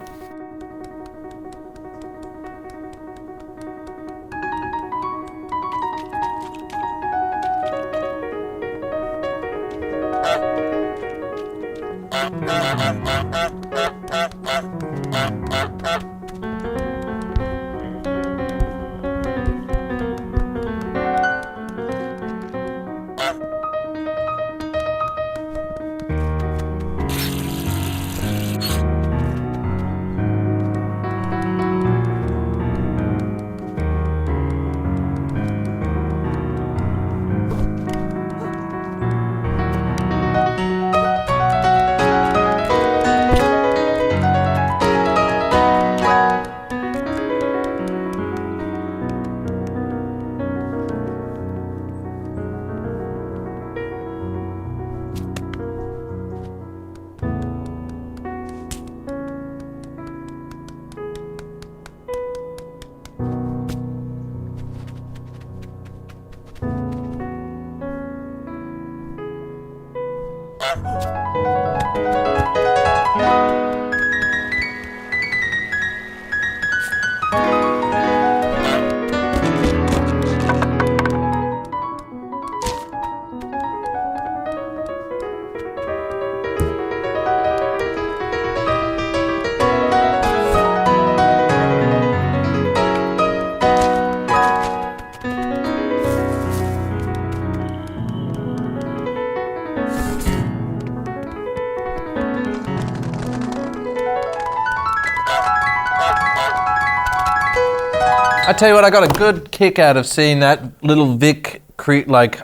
I tell you what, I got a good kick out of seeing that little Vic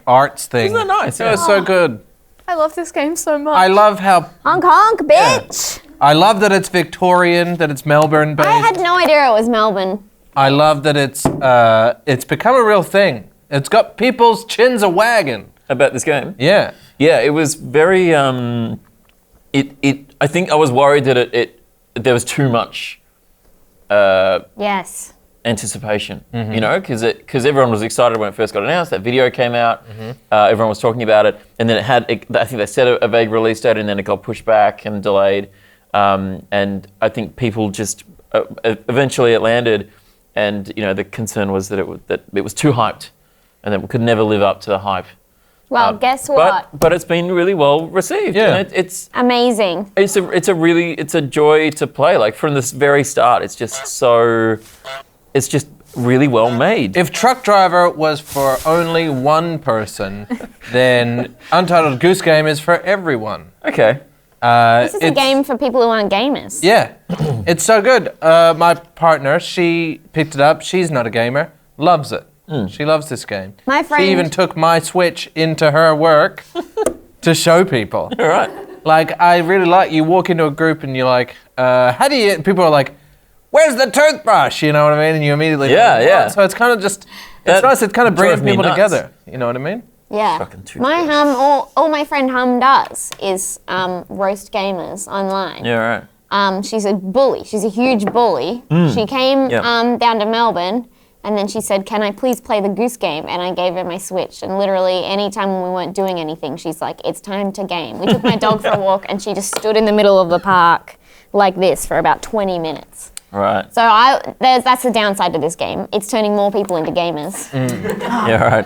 arts thing. Isn't that nice? It Yeah. was so good. I love this game so much. I love how... Honk honk, bitch! I love that it's Victorian, that it's Melbourne-based. I had no idea it was Melbourne. I love that it's become a real thing. It's got people's chins a wagging. About this game? Yeah. Yeah, it was very. I think I was worried that there was too much Yes. anticipation. You know, because everyone was excited when it first got announced. That video came out. Everyone was talking about it, and then I think they set a vague release date, and then it got pushed back and delayed. And I think people just eventually it landed, and you know the concern was that it was too hyped, and that we could never live up to the hype. Well, guess what? But it's been really well received. Yeah. And it's Amazing. it's a joy to play. Like from this very start, it's just really well made. If Truck Driver was for only one person, then Untitled Goose Game is for everyone. Okay. This is a game for people who aren't gamers. Yeah, it's so good. My partner, she picked it up. She's not a gamer. Loves it. She loves this game. My friend- She even took my Switch into her work to show people. All right. Like, I really like, you walk into a group and you're like, how do you, people are like, where's the toothbrush? You know what I mean? And you immediately, Yeah, yeah. So it's kind of just, That it's nice, it kind of brings drove me people nuts. together. You know what I mean? Yeah. Fucking toothbrush. My all my friend Hum does is roast gamers online. Yeah. Right. She's a bully. She's a huge bully. She came Yeah. down to Melbourne, and then she said, "Can I please play the Goose Game?" And I gave her my Switch. And literally, any time when we weren't doing anything, she's like, "It's time to game." We took my dog for a walk, and she just stood in the middle of the park like this for about 20 minutes. Right. So that's the downside to this game. It's turning more people into gamers. Yeah. Right.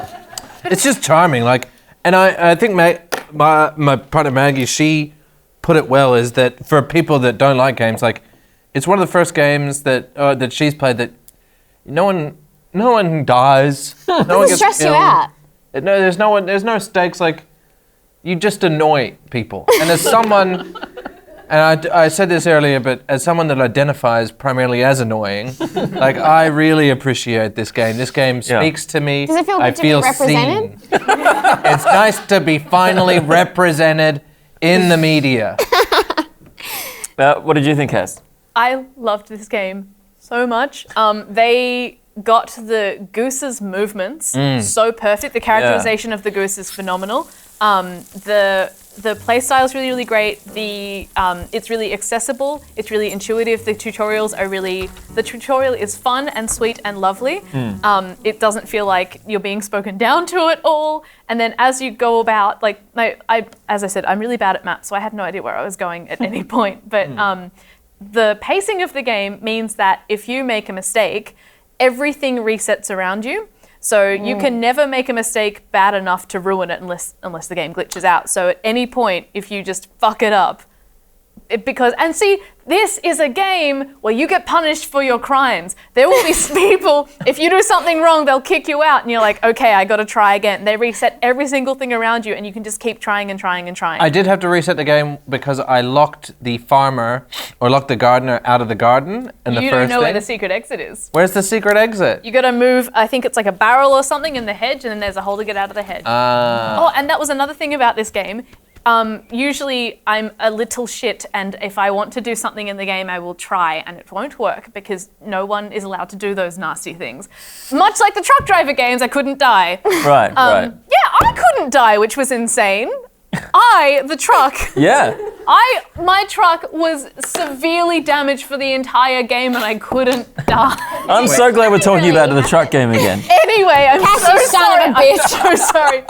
It's just charming, like, and I think my partner Maggie, she put it well, is that for people that don't like games, like, it's one of the first games that she's played that no one dies, no one Doesn't gets stress you killed. out. No, there's no stakes. Like, you just annoy people, and as someone. And I said this earlier, but as someone that identifies primarily as annoying, like, I really appreciate this game. This game speaks to me. Does it feel good I to be feel represented? seen. It's nice to be finally represented in the media. What did you think, Cass? I loved this game so much. They got the goose's movements so perfect. The characterization of the goose is phenomenal. The play style is really, really great. It's really accessible. It's really intuitive. The tutorial is fun and sweet and lovely. It doesn't feel like you're being spoken down to at all. And then as you go about, like, as I said, I'm really bad at maps, so I had no idea where I was going at any point. But the pacing of the game means that if you make a mistake, everything resets around you. So you can never make a mistake bad enough to ruin it unless the game glitches out. So at any point, if you just fuck it up, and see, this is a game where you get punished for your crimes. There will be people, if you do something wrong, they'll kick you out, and you're like, okay, I got to try again. They reset every single thing around you, and you can just keep trying and trying and trying. I did have to reset the game because I locked the gardener out of the garden. And You don't know where the secret exit is. Where's the secret exit? You got to move, I think it's like a barrel or something in the hedge, and then there's a hole to get out of the hedge. Oh, and that was another thing about this game. Usually I'm a little shit, and if I want to do something in the game, I will try, and it won't work because no one is allowed to do those nasty things. Much like the truck driver games, I couldn't die. Right. Right. Yeah, I couldn't die, which was insane. The truck. Yeah. My truck was severely damaged for the entire game, and I couldn't die. I'm so glad we're talking about the truck game again. Anyway, I'm Cass, so you son sorry. of a bitch. I'm so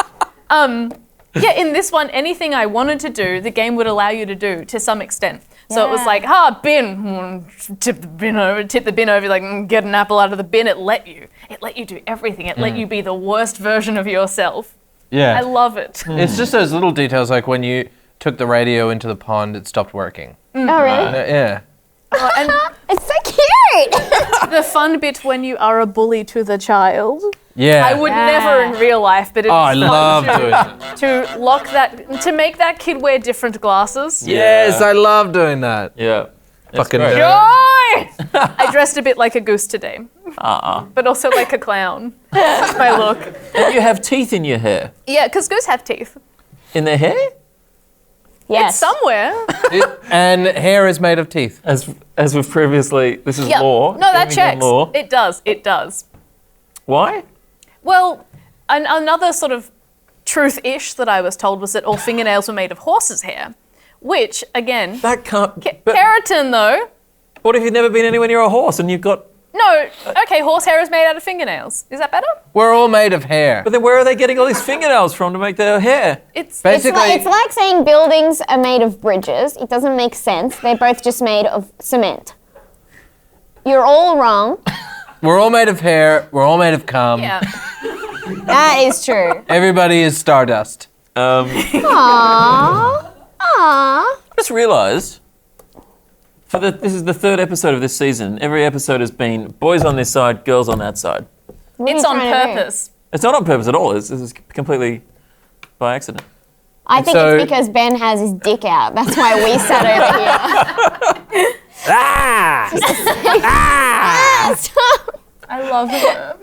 sorry. Yeah, in this one, anything I wanted to do, the game would allow you to do to some extent. So it was like, bin, tip the bin over, like, get an apple out of the bin. It let you do everything. It let you be the worst version of yourself. Yeah. I love it. It's just those little details, like when you took the radio into the pond, it stopped working. Oh, really? Yeah. And It's so cute! the fun bit when you are a bully to the child. Yeah. I would never in real life, but it's I fun love doing that. to make that kid wear different glasses. Yes, I love doing that. Yeah. It's Fucking great. nerd. Joy! I dressed a bit like a goose today, but also like a clown. That's my look. And you have teeth in your hair. Yeah, because goose have teeth. In their hair? Yes. It's somewhere. And hair is made of teeth. As we've previously, this is Yeah. law. No, that Gaming checks. Law. It does. It does. Why? Well, another sort of truth-ish that I was told was that all fingernails were made of horse's hair, which, again, That can't. But keratin though. what if you've never been anywhere near a horse and you've got? No, okay, horse hair is made out of fingernails. Is that better? We're all made of hair. But then where are they getting all these fingernails from to make their hair? It's Basically, It's like saying buildings are made of bridges. It doesn't make sense. They're both just made of cement. You're all wrong. we're all made of hair. We're all made of cum. yeah. That is true. Everybody is stardust. Aww. Aww. Just realised. This is the third episode of this season. Every episode has been boys on this side, girls on that side. What are It's you on trying to do? purpose. It's not on purpose at all. This is completely by accident. I think So- it's because Ben has his dick out. That's why we sat over here. Stop. I love her.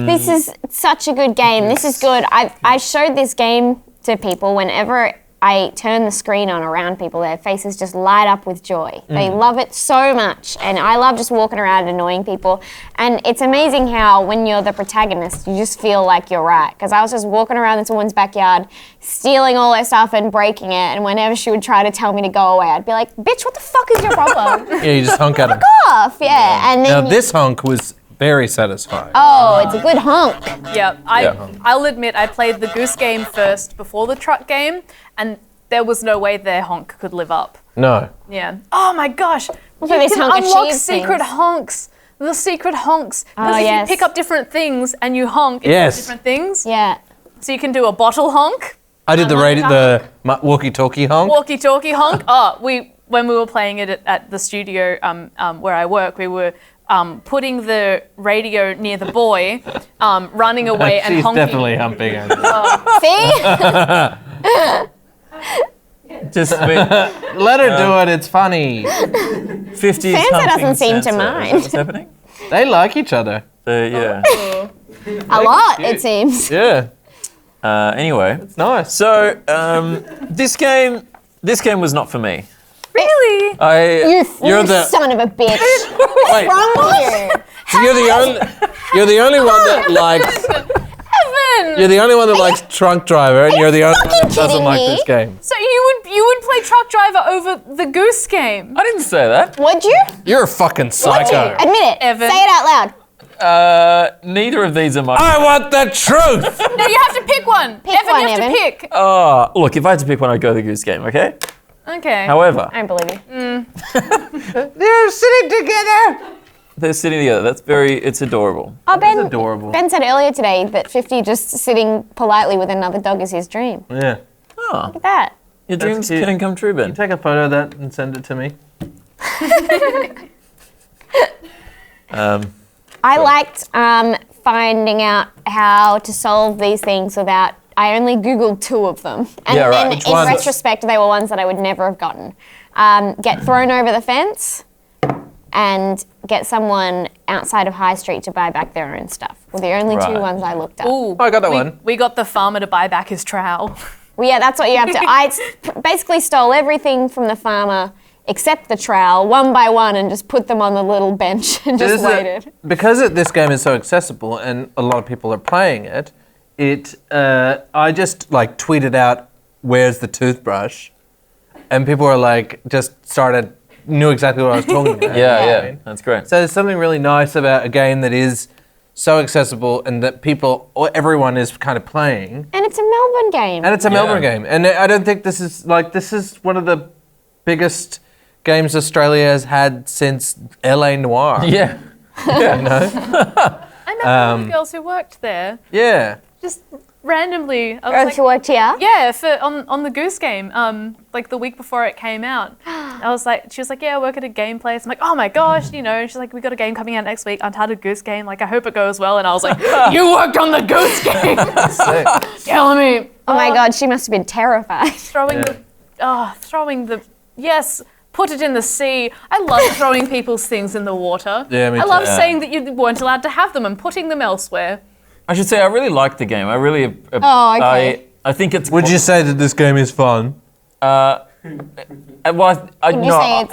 This is such a good game. This is good. I showed this game to people whenever I turn the screen on around people. Their faces just light up with joy. They love it so much. And I love just walking around annoying people. And it's amazing how when you're the protagonist, you just feel like you're right. Because I was just walking around this woman's backyard, stealing all her stuff and breaking it. And whenever she would try to tell me to go away, I'd be like, bitch, what the fuck is your problem? Yeah, you just honk at him. Off, yeah. And then Now this honk was very satisfying. oh, it's a good honk. Yeah, I'll admit I played the goose game first before the truck game, and there was no way their honk could live up. No. Yeah. Oh my gosh. Look at You this can hunk unlock achieve secret things. honks. The secret honks. Oh, Because if yes. you pick up different things and you honk, it Yes. does different things. Yeah. So you can do a bottle honk, I did the walkie-talkie honk. walkie-talkie honk. When we were playing it at the studio where I work, we were putting the radio near the boy, running away and She's honking. definitely humping. See? Just Let her do it. It's funny. 50 Sansa doesn't seem to mind. What's happening? They like each other. Yeah. A lot, it seems. Yeah. Anyway, It's nice. so this game was not for me. Really? You're You the- son of a bitch. Wait. What's wrong with you? So you're the only one that likes. Evan! You're the only one that likes Trunk Driver, and you're the only one that doesn't kidding like me? this game. So you would play truck driver over the goose game? I didn't say that. Would you? You're a fucking Would you? psycho. Admit it. Evan. Say it out loud. Neither of these are my. I want the truth. No, you have to pick one. Pick Evan, one, you have Evan. to pick. Oh, look, if I had to pick one, I'd go the Goose Game, okay? Okay. However, I don't believe you. They're sitting together. they're sitting together. It's adorable. Oh, Ben, adorable. Ben said earlier today that 50 just sitting politely with another dog is his dream. Yeah. Oh, Look at that. your dreams cute. can come true, Ben. Take a photo of that and send it to me. I liked finding out how to solve these things without. I only Googled 2 of them. And Yeah, right. then Which in ones? retrospect, they were ones that I would never have gotten. Get thrown over the fence and get someone outside of High Street to buy back their own stuff were the only 2 Right. ones I looked up. Ooh, I got that one. We got the farmer to buy back his trowel. Well, yeah, that's what you have to. Basically stole everything from the farmer except the trowel, one by one, and just put them on the little bench and just waited. Because this game is so accessible and a lot of people are playing it, I just like tweeted out, "Where's the toothbrush?" And people were like, knew exactly what I was talking about. Yeah, that's great. So there's something really nice about a game that is so accessible and that everyone is kind of playing. And it's a Melbourne game. And it's a Yeah. Melbourne game. And I don't think this is one of the biggest games Australia has had since LA Noir. Yeah. You know? I met one of the girls who worked there. Yeah. Just randomly. I Or was if like, you worked here. yeah, on the Goose Game, like the week before it came out. She was like, yeah, I work at a game place. I'm like, oh my gosh, you know. She's like, we got a game coming out next week, Untitled Goose Game. Like, I hope it goes well. And I was like, you worked on the Goose Game. Killing me. Oh my God, she must have been terrified. Throwing the, yes, Put it in the sea. I love throwing people's things in the water. Yeah, me I too. love saying that you weren't allowed to have them and putting them elsewhere. I should say I really like the game. I really. Oh, okay. I think it's. Would you say that this game is fun? Well, Would you say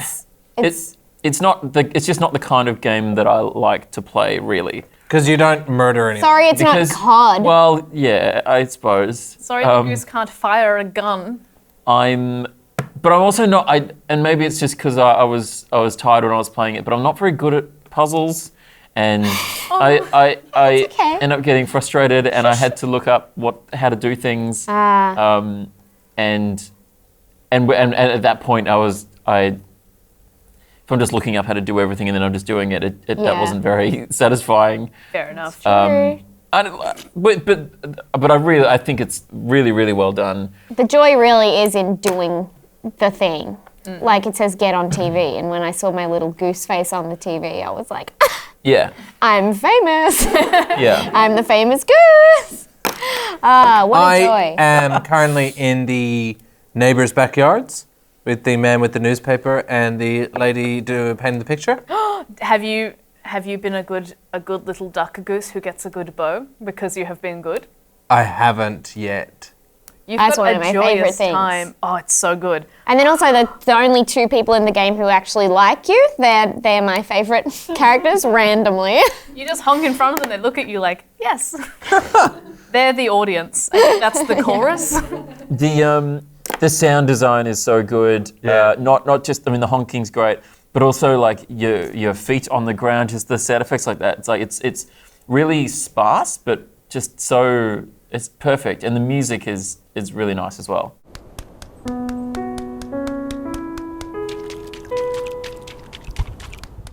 it's not the. It's just not the kind of game that I like to play, really. Because you don't murder anyone. Sorry, it's not COD. Well, yeah, I suppose. Sorry, the goose can't fire a gun. But I'm also not. And maybe it's just because I was tired when I was playing it. But I'm not very good at puzzles, and I okay. end up getting frustrated, and I had to look up how to do things. And at that point, if I'm just looking up how to do everything and then I'm just doing it, that wasn't very satisfying. Fair enough. But I think it's really, really well done. The joy really is in doing the thing. Like it says get on TV, and when I saw my little goose face on the TV, I was like, Yeah. I'm famous. Yeah. I'm the famous goose. What a joy. I am currently in the neighbours' backyards with the man with the newspaper and the lady painting the picture. Have you been a good little duck goose who gets a good bow because you have been good? I haven't yet. You've That's got one a of my joyous favourite things. time. Oh, it's so good. And then also the only two people in the game who actually like you, they're my favourite characters randomly. You just honk in front of them, they look at you like, yes. They're the audience. I think that's the chorus. The sound design is so good. Yeah. Not just, I mean, the honking's great, but also like your feet on the ground, just the sound effects like that. It's like it's really sparse, but just so it's perfect, and the music is really nice as well.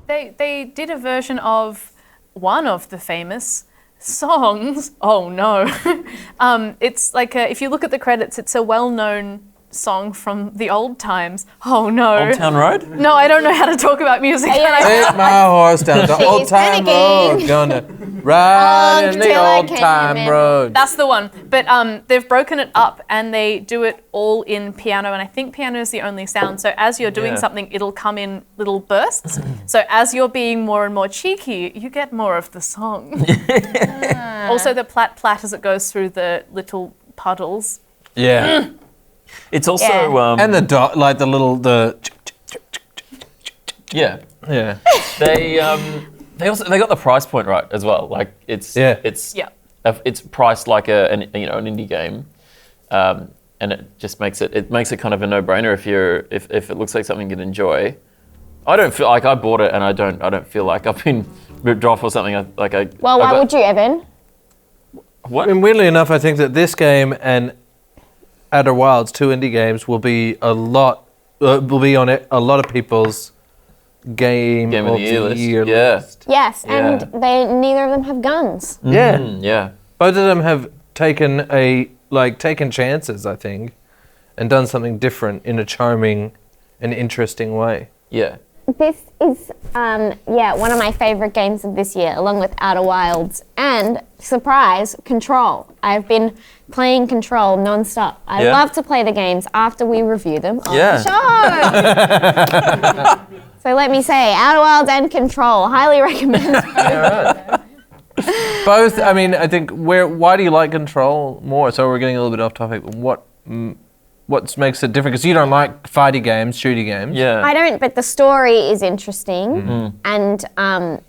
They did a version of one of the famous songs. Oh no. It's like if you look at the credits, it's a well-known song from the old times. Oh no. Old Town Road? No, I don't know how to talk about music. Take my horse down the old time panicking. road, gonna ride in the Until I old can't time remember. road. That's the one. But they've broken it up and they do it all in piano, and I think piano is the only sound. So as you're doing Yeah. something, it'll come in little bursts. So as you're being more and more cheeky, you get more of the song. Also the plat as it goes through the little puddles. Yeah. It's also Yeah. And the yeah. yeah. They got the price point right as well. Like it's Yeah. Yeah. It's priced like an indie game, and it just makes it kind of a no-brainer if it looks like something you'd enjoy. I don't feel like I bought it, and I don't feel like I've been ripped off or something. Well, why would you, Evan? What? And weirdly enough, I think that this game and Outer Wilds, two indie games, will be on it a lot of people's game of the year Yeah. list. Yes, Yeah. and neither of them have guns. Yeah. Yeah. Both of them have taken chances, I think, and done something different in a charming and interesting way. Yeah. This is, one of my favourite games of this year, along with Outer Wilds and, surprise, Control. I've been playing Control non-stop. I Yeah. love to play the games after we review them on Yeah. the show. So let me say, Outer Wilds and Control, highly recommend. Both, I mean, I think, why do you like Control more? So we're getting a little bit off topic. What makes it different? Because you don't like fighty games, shooty games. Yeah. I don't, but the story is interesting, and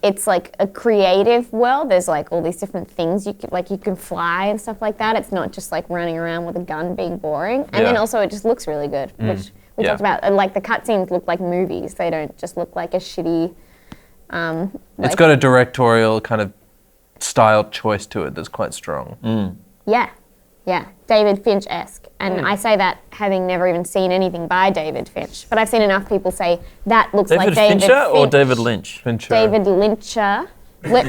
it's like a creative world. There's like all these different things you can fly and stuff like that. It's not just like running around with a gun being boring. And then Yeah. also it just looks really good, which we Yeah. talked about. And like the cutscenes look like movies. They don't just look like a shitty. It's got a directorial kind of style choice to it that's quite strong. Yeah, David Finch-esque. And I say that having never even seen anything by David Finch. But I've seen enough people say that looks like David Fincher or Finch. David Lynch? Fincher. David Lyncher. No.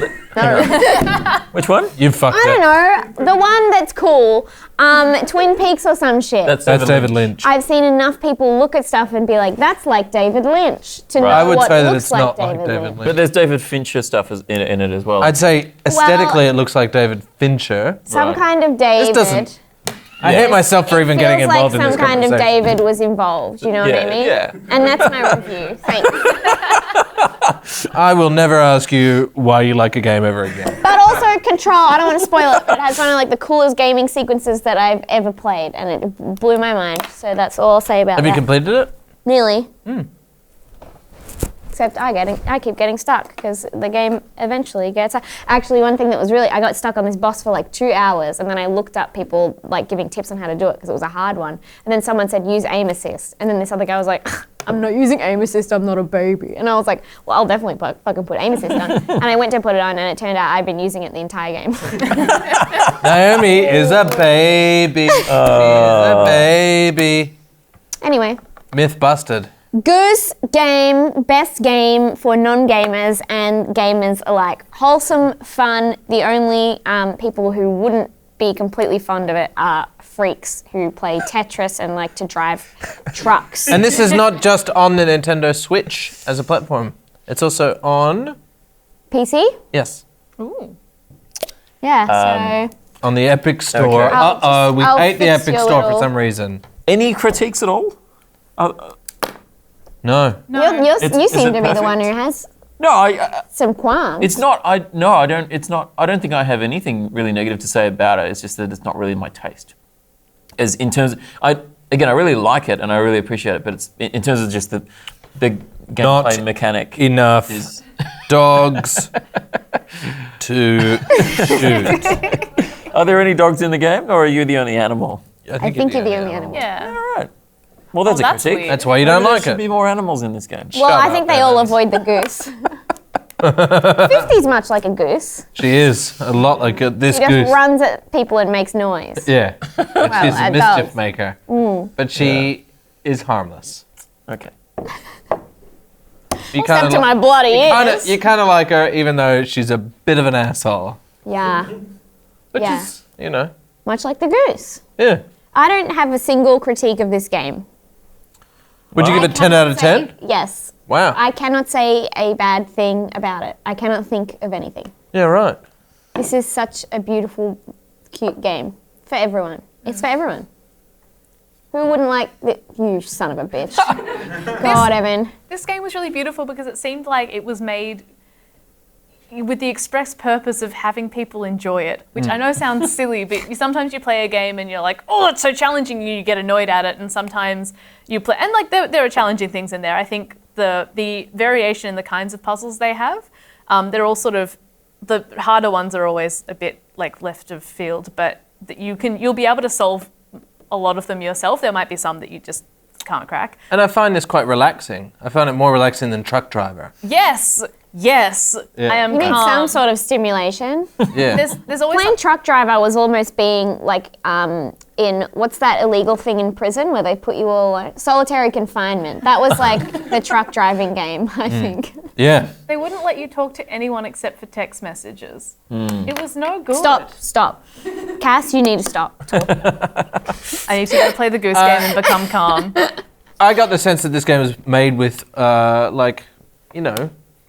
Which one? You fucked I it. don't know. The one that's cool. Twin Peaks or some shit. That's David Lynch. I've seen enough people look at stuff and be like, that's like David Lynch. To know I would what say that looks it's like not like David David Lynch. Lynch. But there's David Fincher stuff in it as well. I'd say aesthetically it looks like David Fincher. Some Right. kind of David. This doesn't- I hate myself for even getting Feels involved like in this some kind of conversation. David was involved. You know what I Yeah, mean? yeah. And that's my review. Thanks. I will never ask you why you like a game ever again. But also Control. I don't want to spoil it, but it has one of like the coolest gaming sequences that I've ever played, and it blew my mind. So that's all I'll say about Have that. you completed it? Nearly. Except I keep getting stuck because the game eventually gets. Actually, one thing that was really, I got stuck on this boss for like 2 hours, and then I looked up people like giving tips on how to do it because it was a hard one. And then someone said use aim assist, and then this other guy was like, I'm not using aim assist, I'm not a baby. And I was like, well, I'll definitely fucking put aim assist on. And I went to put it on, and it turned out I'd been using it the entire game. Naomi is a baby. She's a baby. Anyway. Myth busted. Goose Game, best game for non-gamers and gamers alike. Wholesome, fun. The only people who wouldn't be completely fond of it are freaks who play Tetris and like to drive trucks. And this is not just on the Nintendo Switch as a platform. It's also on... PC? Yes. Yeah, so... On the Epic Store. Okay. Uh-oh, we I'll hate the fix Epic your Store for little- some reason. Any critiques at all? No. You seem it to be the one who perfect? has No, I some qualms. it's not. I don't. It's not. I don't think I have anything really negative to say about it. It's just that it's not really my taste. As in terms, I really like it and I really appreciate it. But it's in terms of just the gameplay mechanic. Enough Is dogs to shoot. Are there any dogs in the game, or are you the only animal? I think you're the only animal. Yeah. All right. Well, that's a that's critique. weird. That's why you don't Maybe like there should it. be more animals in this game. Well, I think up, they all Evans. avoid the goose. 50's much like a goose. She is a lot like this She just goose. runs at people and makes noise. Yeah. She's a at mischief dogs. maker. But she is harmless. Okay. You Except to my bloody ears. You kind of like her, even though she's a bit of an asshole. Yeah, But Yeah. she's, you know, much like the goose. yeah. I don't have a single critique of this game. Would you give it 10 out of 10? Yes. Wow. I cannot say a bad thing about it. I cannot think of anything. Yeah, right. This is such a beautiful, cute game for everyone. It's for everyone. Who wouldn't like you son of a bitch? God, Evan. This game was really beautiful because it seemed like it was made with the express purpose of having people enjoy it, which I know sounds silly, but sometimes you play a game and you're like, oh, it's so challenging, and you get annoyed at it, and sometimes you play, and like there are challenging things in there. I think the variation in the kinds of puzzles they have, they're all sort of, the harder ones are always a bit like left of field, but you'll be able to solve a lot of them yourself. There might be some that you just can't crack. And I find this quite relaxing. I found it more relaxing than Truck Driver. Yes, Yeah. I am You need calm. some sort of stimulation. Yeah. There's always Playing truck driver was almost being like in, what's that illegal thing in prison where they put you all like, solitary confinement. That was like the truck driving game, I think. Yeah. They wouldn't let you talk to anyone except for text messages. It was no good. Stop. Cass, you need to stop. I need to go play the goose game and become calm. I got the sense that this game was made with,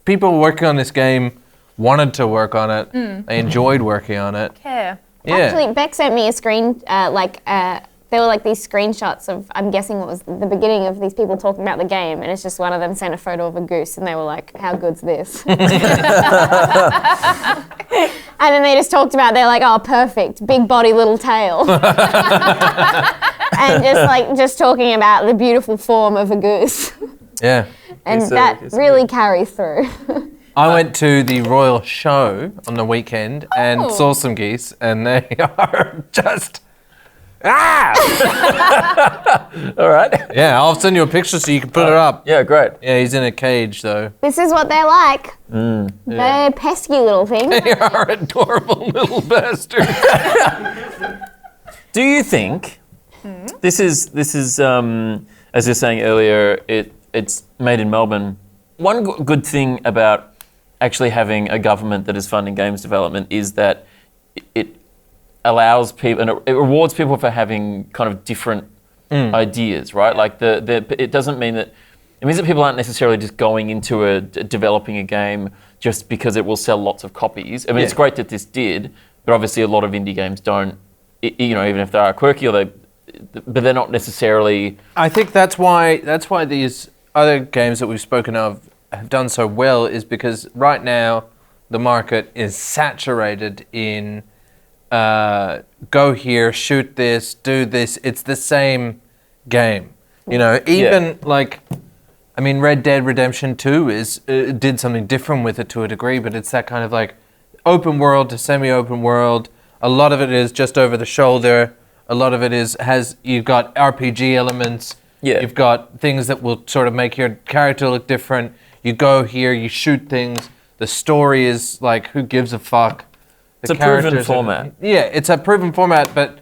people working on this game wanted to work on it. They enjoyed working on it. Care. Yeah. Actually, Bec sent me a screen, there were like these screenshots of, I'm guessing it was the beginning of these people talking about the game, and it's just one of them sent a photo of a goose, and they were like, how good's this? And then they just talked about, they're like, oh, perfect, big body, little tail. And just talking about the beautiful form of a goose. Yeah. And It's that it's really carries through. I went to the Royal Show on the weekend and saw some geese, and they are just... Ah! All right. Yeah, I'll send you a picture so you can put it up. Yeah, great. Yeah, he's in a cage, though. This is what they're like. They're pesky little things. They are adorable little bastards. Do you think this is as you're saying earlier, it's made in Melbourne? One good thing about actually having a government that is funding games development is that it allows people and it rewards people for having kind of different ideas, right? Like it doesn't mean that it means that people aren't necessarily just going into developing a game just because it will sell lots of copies. I mean, it's great that this did, but obviously a lot of indie games don't even if they are quirky but they're not necessarily. I think that's why these other games that we've spoken of have done so well, is because right now the market is saturated in go here, shoot this, do this. It's the same game. Even Red Dead Redemption 2 did something different with it to a degree, but it's that kind of like open world to semi-open world. A lot of it is just over the shoulder. A lot of it you've got RPG elements. Yeah. You've got things that will sort of make your character look different. You go here, you shoot things. The story is like, who gives a fuck? It's a proven format. It's a proven format, but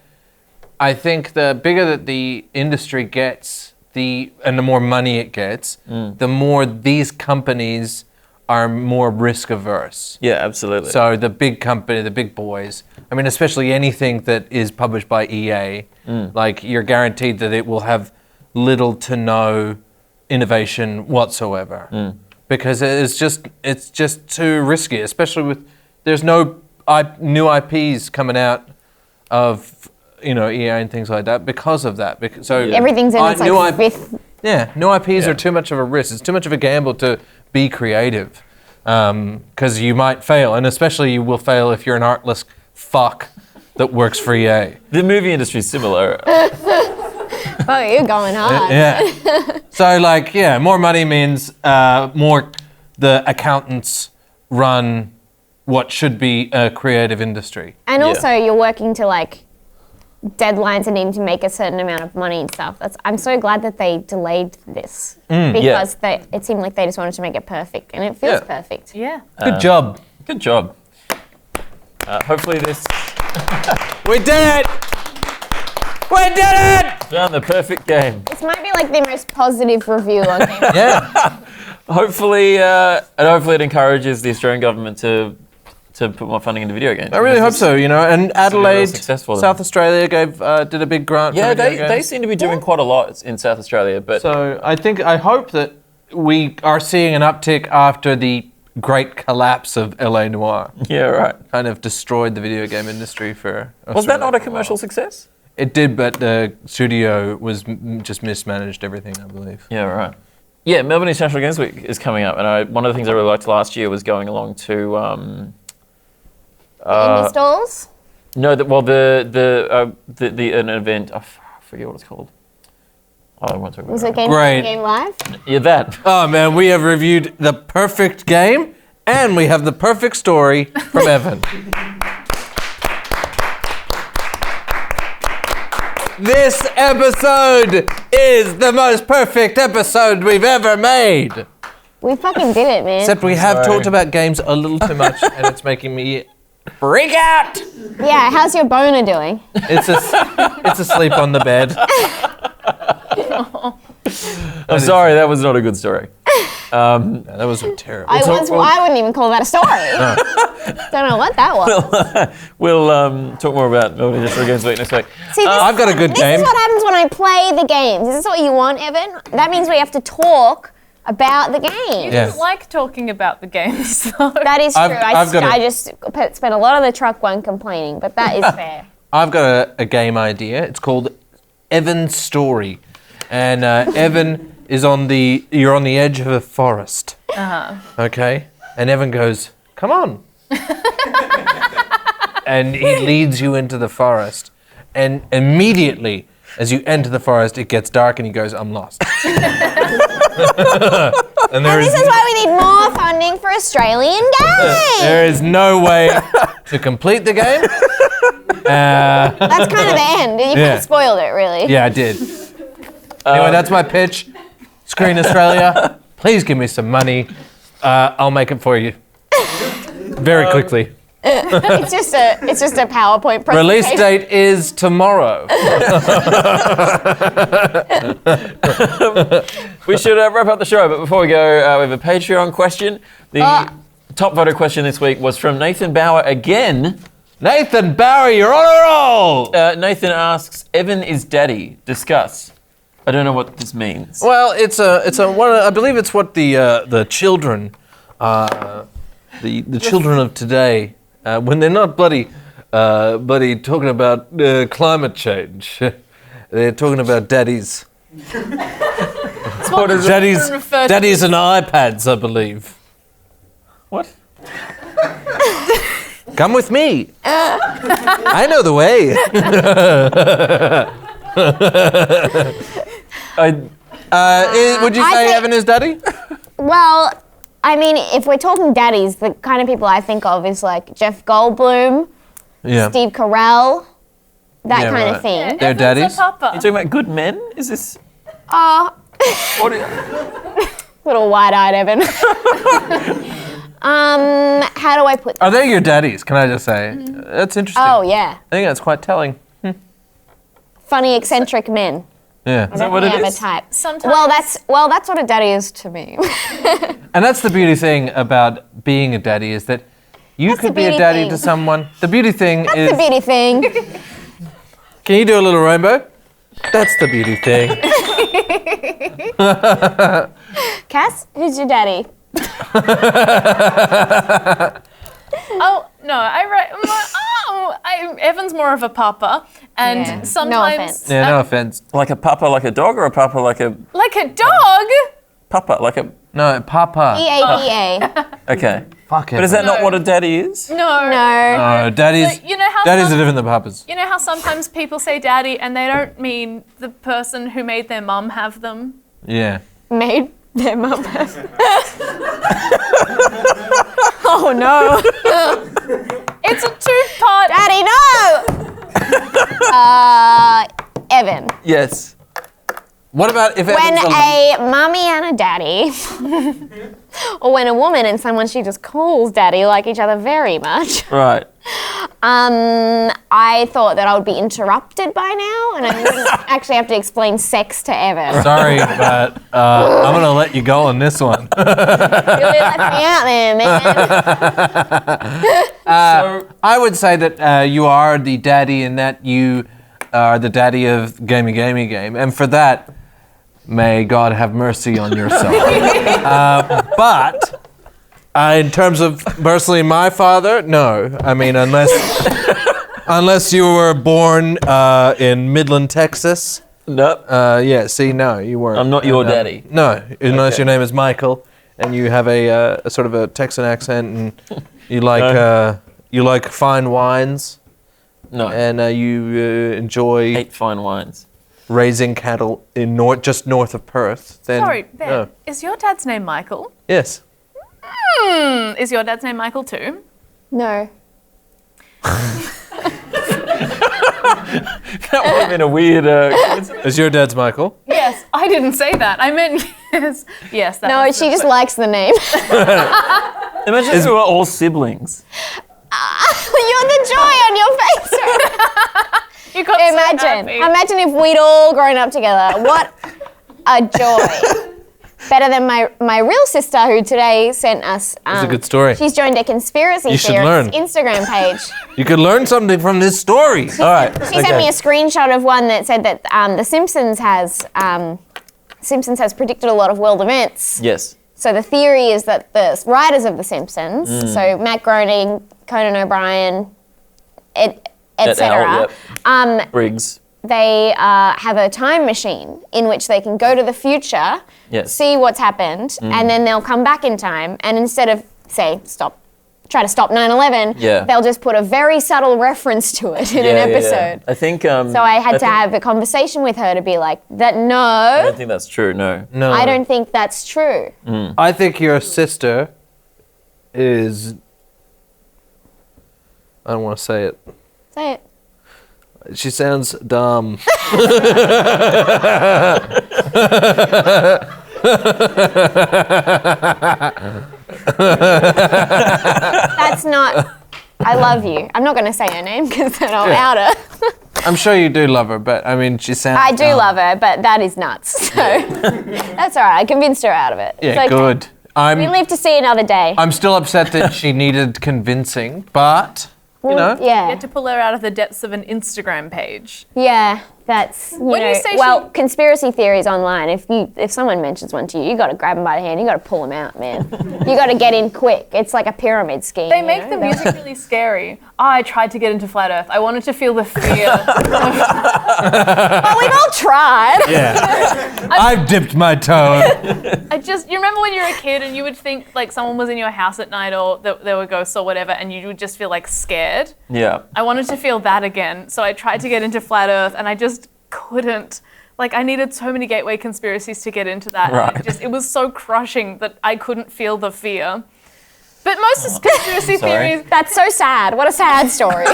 I think the bigger that the industry gets, and the more money it gets, the more these companies are more risk averse. Yeah, absolutely. So the big company, the big boys, especially anything that is published by EA, like you're guaranteed that it will have little to no innovation whatsoever. Because it's just too risky, especially with there's no new IPs coming out of EA and things like that because of that. Everything's in its fifth. Yeah, new IPs are too much of a risk. It's too much of a gamble to be creative because you might fail, and especially you will fail if you're an artless fuck that works for EA. The movie industry is similar. Oh, you're going hard. Yeah. So, more money means more the accountants run what should be a creative industry. And also, you're working to deadlines and needing to make a certain amount of money and stuff. I'm so glad that they delayed this because it seemed like they just wanted to make it perfect, and it feels perfect. Yeah. Good job. Good job. Hopefully this... We did it! We did it! Found the perfect game. This might be the most positive review on Game. Yeah. Hopefully it encourages the Australian government to put more funding into video games. I really hope so, and Adelaide, successful South Australia did a big grant. Yeah, for video games. they seem to be doing quite a lot in South Australia. But so I hope that we are seeing an uptick after the great collapse of LA Noire. Yeah, right. Kind of destroyed the video game industry for Australia. Was that not a commercial success? It did, but the studio was just mismanaged everything, I believe. Yeah, right. Yeah, Melbourne International Games Week is coming up, and one of the things I really liked last year was going along to indie stalls? No, an event. I forget what it's called. I won't talk about Was it. it Game Great. Game Live? Yeah, that. Oh man, we have reviewed the perfect game, and we have the perfect story from Evan. This episode is the most perfect episode we've ever made. We fucking did it, man. Except we have talked about games a little too much, and it's making me freak out. Yeah, how's your boner doing? It's asleep on the bed. I'm sorry, that was not a good story. No, that was terrible. I wouldn't even call that a story. Don't know what that was. We'll talk more about Melbourne International Games Week next week. See, I've got a good game. This is what happens when I play the games. Is this what you want, Evan? That means we have to talk about the game. Yeah. I don't like talking about the games, though. That is true. I just spent a lot of the truck one complaining, but that is fair. I've got a game idea. It's called Evan's Story. And Evan is you're on the edge of a forest. Okay? And Evan goes, come on. And he leads you into the forest. And immediately, as you enter the forest, it gets dark and he goes, I'm lost. And This is why we need more funding for Australian games. there is no way to complete the game. That's kind of the end. You kind of spoiled it, really. Yeah, I did. Anyway, that's my pitch. Screen Australia, please give me some money. I'll make it for you. Very quickly. It's just a PowerPoint presentation. Release date is tomorrow. We should wrap up the show, but before we go, we have a Patreon question. The top voted question this week was from Nathan Bauer again. Nathan Bauer, you're on a roll! Nathan asks, Evan is daddy. Discuss. I don't know what this means. Well, it's a one. I believe it's what the children, the children of today, when they're not bloody buddy, talking about climate change. They're talking about daddies. What is Daddies and iPads, I believe. What? Come with me. I know the way. Would you I say think- Evan is daddy? Well, I mean, if we're talking daddies, the kind of people I think of is like Jeff Goldblum, Yeah. Steve Carell, that Yeah, kind right. of thing. They're daddies? You talking about good men? Is this? Oh, What are, little wide-eyed Evan. How do I put Are they your daddies? Can I just say? That's interesting. Oh, yeah. I think that's quite telling. Funny, eccentric men. Yeah. is that what it Have a is? type. Sometimes. Well, that's what a daddy is to me. And that's the beauty thing about being a daddy is that you That's could the be a beauty daddy thing. to someone. The beauty thing That's is. the beauty thing. Can you do a little rainbow? That's the beauty thing. Cass, who's your daddy? Oh no, Evan's more of a papa, and Yeah. No sometimes offense. Yeah, no offense. Like a papa, like a dog, or a papa, like a like a dog. papa, like a. No, papa. E-A-P-A. Okay. Fuck it. But is that not No. what a daddy is? No. No. daddies. So, you know how Daddies are different than papas. You know how sometimes people say daddy and they don't mean the person who made their mum have them? Yeah. Made them up. Oh, no. It's a two-part. Daddy, no! Evan. Yes. What about if When Evan's a mummy and a daddy, or when a woman and someone she just calls daddy like each other very much, Right. I thought that I would be interrupted by now and I wouldn't actually have to explain sex to Evan. Sorry, but I'm going to let you go on this one. Really left me out there, man. I would say that you are the daddy in that you are the daddy of Gamey Game. And for that, may God have mercy on your soul. But in terms of personally my father, no. I mean, unless you were born in Midland, Texas. Nope. Yeah, see, no, you weren't. I'm not your daddy. No, unless Okay. your name is Michael and you have a sort of a Texan accent and you like fine wines No. and you enjoy hate fine wines. raising cattle in just north of Perth. Then Sorry, Ben. no. Is your dad's name Michael? Yes. Is your dad's name Michael too? No. That would have been a weird. Is your dad's Michael? Yes, I didn't say that. I meant yes. Yes. That No, was she the- just likes the name. Imagine if we were all siblings. You're the joy on your face. You got so Imagine. happy. Imagine if we'd all grown up together. What a joy. Better than my real sister who today sent us. It's a good story. She's joined a conspiracy You should theorist learn. Instagram page. You could learn something from this story. All right. She sent me a screenshot of one that said that the Simpsons has predicted a lot of world events. Yes. So the theory is that the writers of The Simpsons, so Matt Groening, Conan O'Brien, etc., yep. Briggs. they have a time machine in which they can go to the future, Yes. see what's happened, and then they'll come back in time. And instead of, say, try to stop 9/11, Yeah. they'll just put a very subtle reference to it in an episode. I think. So I had to have a conversation with her to be like, I no, don't think that's true. No. No. I don't think that's true. I think your sister is. I don't want to say it. Say it. She sounds dumb. That's not. I love you. I'm not going to say her name because then I'll out her. I'm sure you do love her, but I mean, she sounds. I do dumb. love her, but that is nuts. So that's all right. I convinced her out of it. Yeah, It's okay. good. We live to see another day. I'm still upset that she needed convincing, but you know. You Yeah. had to pull her out of the depths of an Instagram page. Yeah. That's you When know. you say Well, conspiracy theories online. If someone mentions one to you, you got to grab them by the hand. You got to pull them out, man. You got to get in quick. It's like a pyramid scheme. They make the music really scary. I tried to get into Flat Earth. I wanted to feel the fear. Well, we've all tried. Yeah. I've dipped my toe. You remember when you were a kid and you would think like someone was in your house at night or that there were ghosts or whatever, and you would just feel like scared? Yeah. I wanted to feel that again, so I tried to get into Flat Earth and I just couldn't. Like, I needed so many gateway conspiracies to get into that. Right. And it was so crushing that I couldn't feel the fear. But most conspiracy theories... That's so sad. What a sad story.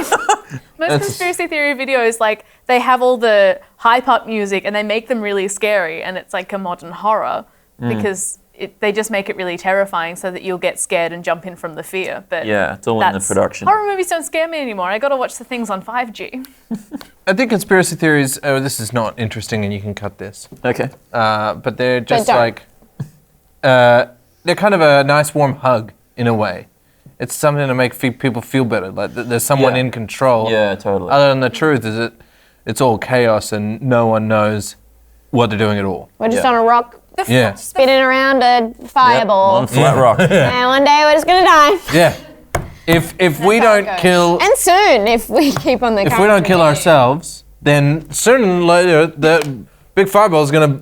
Most conspiracy theory videos, like, they have all the hype-up music and they make them really scary, and it's like a modern horror because they just make it really terrifying so that you'll get scared and jump in from the fear. But Yeah, it's all in the production. Horror movies don't scare me anymore. I got to watch the things on 5G. I think conspiracy theories, this is not interesting and you can cut this. Okay. But they're just don't. like, they're kind of a nice warm hug in a way. It's something to make people feel better, like there's someone Yeah. in control. Yeah, totally. Other than the truth is it's all chaos and no one knows what they're doing at all. We're just Yeah. on a rock, Yeah. spinning around a fireball, On flat rock. and one day we're just gonna die. Yeah. If we how it don't goes. kill And soon, if we keep on the if we don't kill ourselves, then sooner or later the big fireball is gonna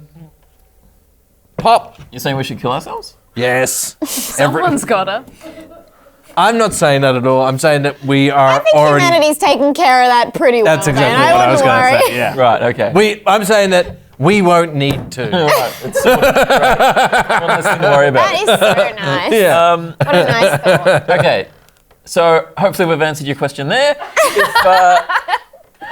pop. You're saying we should kill ourselves? Yes. Someone's gotta. I'm not saying that at all. I'm saying that we are I think already. humanity's taken care of that pretty well. That's exactly man. what I was wouldn't going to worry. say. Yeah. Right, okay. I'm saying that we won't need to. Right, it's great. One less thing to worry about. That is so nice. Yeah. What a nice thought. Okay, so hopefully we've answered your question there.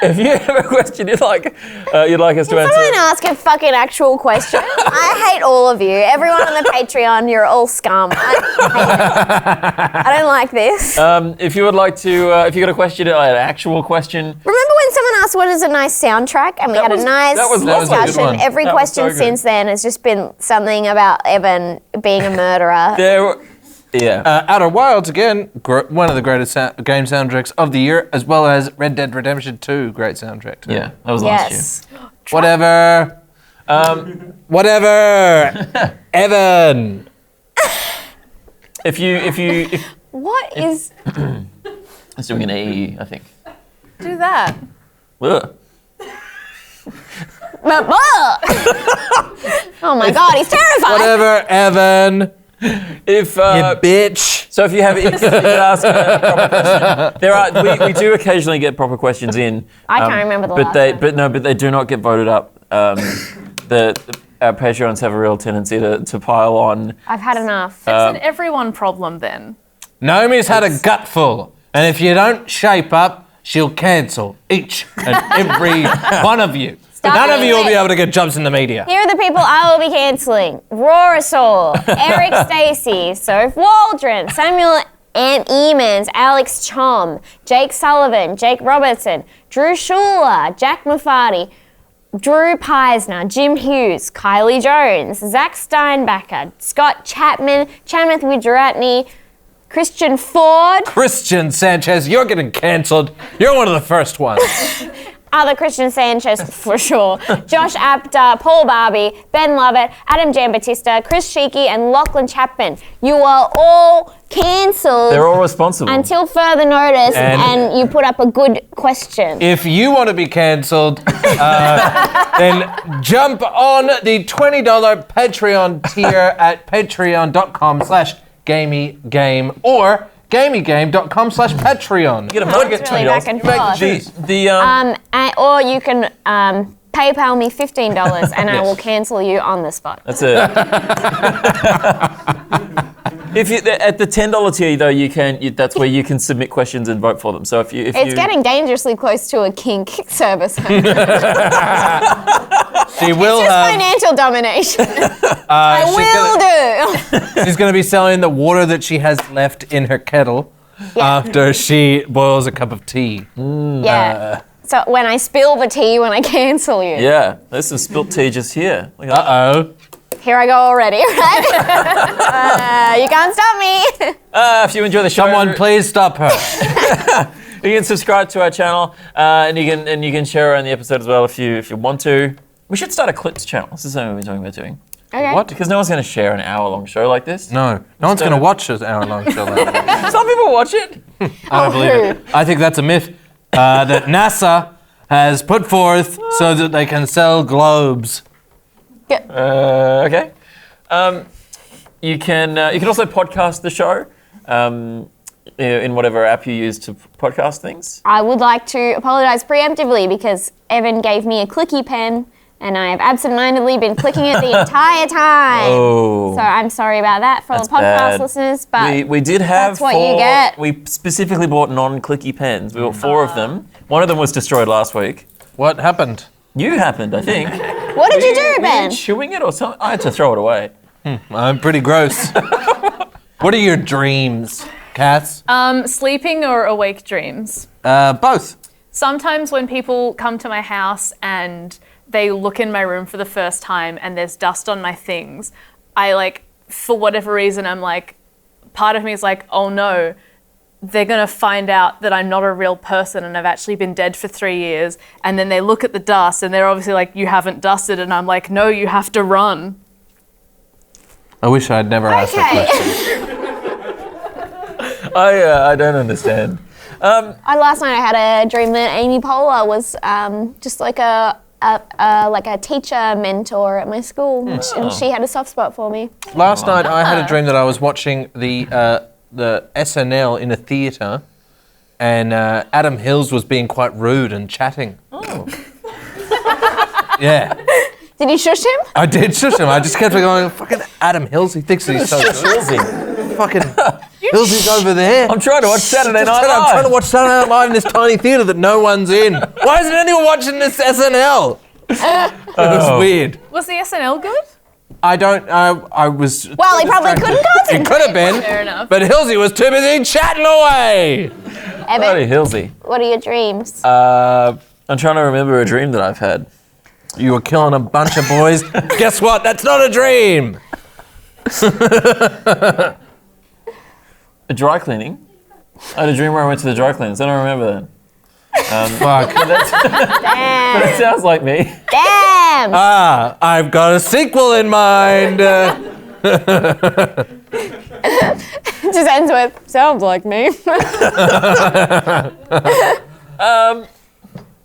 If you have a question you'd like us to answer, Someone ask a fucking actual question. I hate all of you. Everyone on the Patreon, you're all scum. I don't like this. if you would like to, if you got a question, an actual question, Remember when someone asked what is a nice soundtrack, and we had a nice that was a good discussion. one. Every That was question so good. since then has just been something about Evan being a murderer. yeah. Outer Wilds, again, one of the greatest game soundtracks of the year, as well as Red Dead Redemption 2, great soundtrack too. Yeah, that was last year. Yes. Whatever. Whatever. Evan. If What is? it's doing an E, I think. Do that. Ugh. Oh my God, he's terrified. Whatever, Evan. If You bitch. so, if you could ask a proper question. There are we do occasionally get proper questions in. I can't remember the but last they one. but they do not get voted up. Our Patreons have a real tendency to pile on. I've had enough. It's an everyone problem then. Naomi's had a gutful, and if you don't shape up, she'll cancel each and every one of you. Stop None of you will be it. able to get jobs in the media. Here are the people I will be cancelling: Rorasaur, Eric Stacey, Soph Waldron, Samuel Emans, Alex Chom, Jake Sullivan, Jake Robertson, Drew Schuler, Jack Mufardi, Drew Peisner, Jim Hughes, Kylie Jones, Zach Steinbacher, Scott Chapman, Chamath Wijaratney, Christian Ford, Christian Sanchez, you're getting cancelled. You're one of the first ones. other Christian Sanchez for sure, Josh Apter, Paul Barbie, Ben Lovett, Adam Giambattista, Chris Sheeky, and Lachlan Chapman. You are all cancelled They're all responsible. until further notice, and you put up a good question. If you want to be cancelled, then jump on the $20 Patreon tier at patreon.com/GameyGame or GameyGame.com/Patreon. Get a It's really back and forth. Or you can PayPal me $15 and I will cancel you on the spot. That's it. If you at the $10 tier though, that's where you can submit questions and vote for them. So if you It's getting dangerously close to a kink service. She will Just have. financial domination. I will do. She's going to be selling the water that she has left in her kettle after she boils a cup of tea. Yeah. So when I spill the tea, when I cancel you. Yeah, there's some spilt tea just here. Look at that. Uh-oh. Here I go already, right? You can't stop me. If you enjoy the show, Someone please stop her. You can subscribe to our channel, and you can share around the episode as well if you want to. We should start a clips channel. This is something we're talking about doing. Okay. What? Because no one's going to share an hour-long show like this. No one's going to watch an hour-long show like that. Some people watch it. I don't believe it. I think that's a myth that NASA has put forth so that they can sell globes. Okay. You can also podcast the show in whatever app you use to podcast things. I would like to apologise preemptively because Evan gave me a clicky pen and I have absentmindedly been clicking it the entire time. Oh. So I'm sorry about that for all the podcast bad. listeners, but We did have that's what you get. We specifically bought non-clicky pens. We bought 4 of them. One of them was destroyed last week. What happened? You happened, I think. What did you do, Were Ben? you chewing it or something? I had to throw it away. I'm pretty gross. What are your dreams, Cass? Sleeping or awake dreams? Both. Sometimes when people come to my house and they look in my room for the first time and there's dust on my things, for whatever reason, I'm like, part of me is like, oh no, they're going to find out that I'm not a real person and I've actually been dead for 3 years. And then they look at the dust and they're obviously like, you haven't dusted. And I'm like, no, you have to run. I wish I'd never asked that question. I don't understand. Last night I had a dream that Amy Poehler was just like a teacher mentor at my school, and she had a soft spot for me. Last night I had a dream that I was watching the SNL in a theatre, and Adam Hills was being quite rude and chatting. Oh. Yeah. Did you shush him? I did shush him. I just kept going, fucking Adam Hills, he thinks that he's so good. Fucking Hillsy's over there. I'm trying to watch Saturday Night I'm Live. trying to watch Saturday Night Live in this tiny theatre that no one's in. Why isn't anyone watching this SNL? It was weird. Was the SNL good? I was... Well, he probably couldn't concentrate. It could have been. Fair enough. But Hillsy was too busy chatting away. Evan, Bloody Hillsy. what are your dreams? I'm trying to remember a dream that I've had. You were killing a bunch of boys. Guess what? That's not a dream. A dry cleaning. I had a dream where I went to the dry cleaners. I don't remember that. Fuck. But it sounds like me. Damn! I've got a sequel in mind. It just ends with, sounds like me.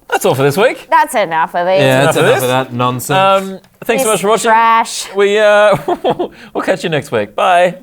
That's all for this week. That's enough of these. Yeah, that's Enough of enough of that nonsense. Thanks so much for watching. Trash. We'll catch you next week. Bye.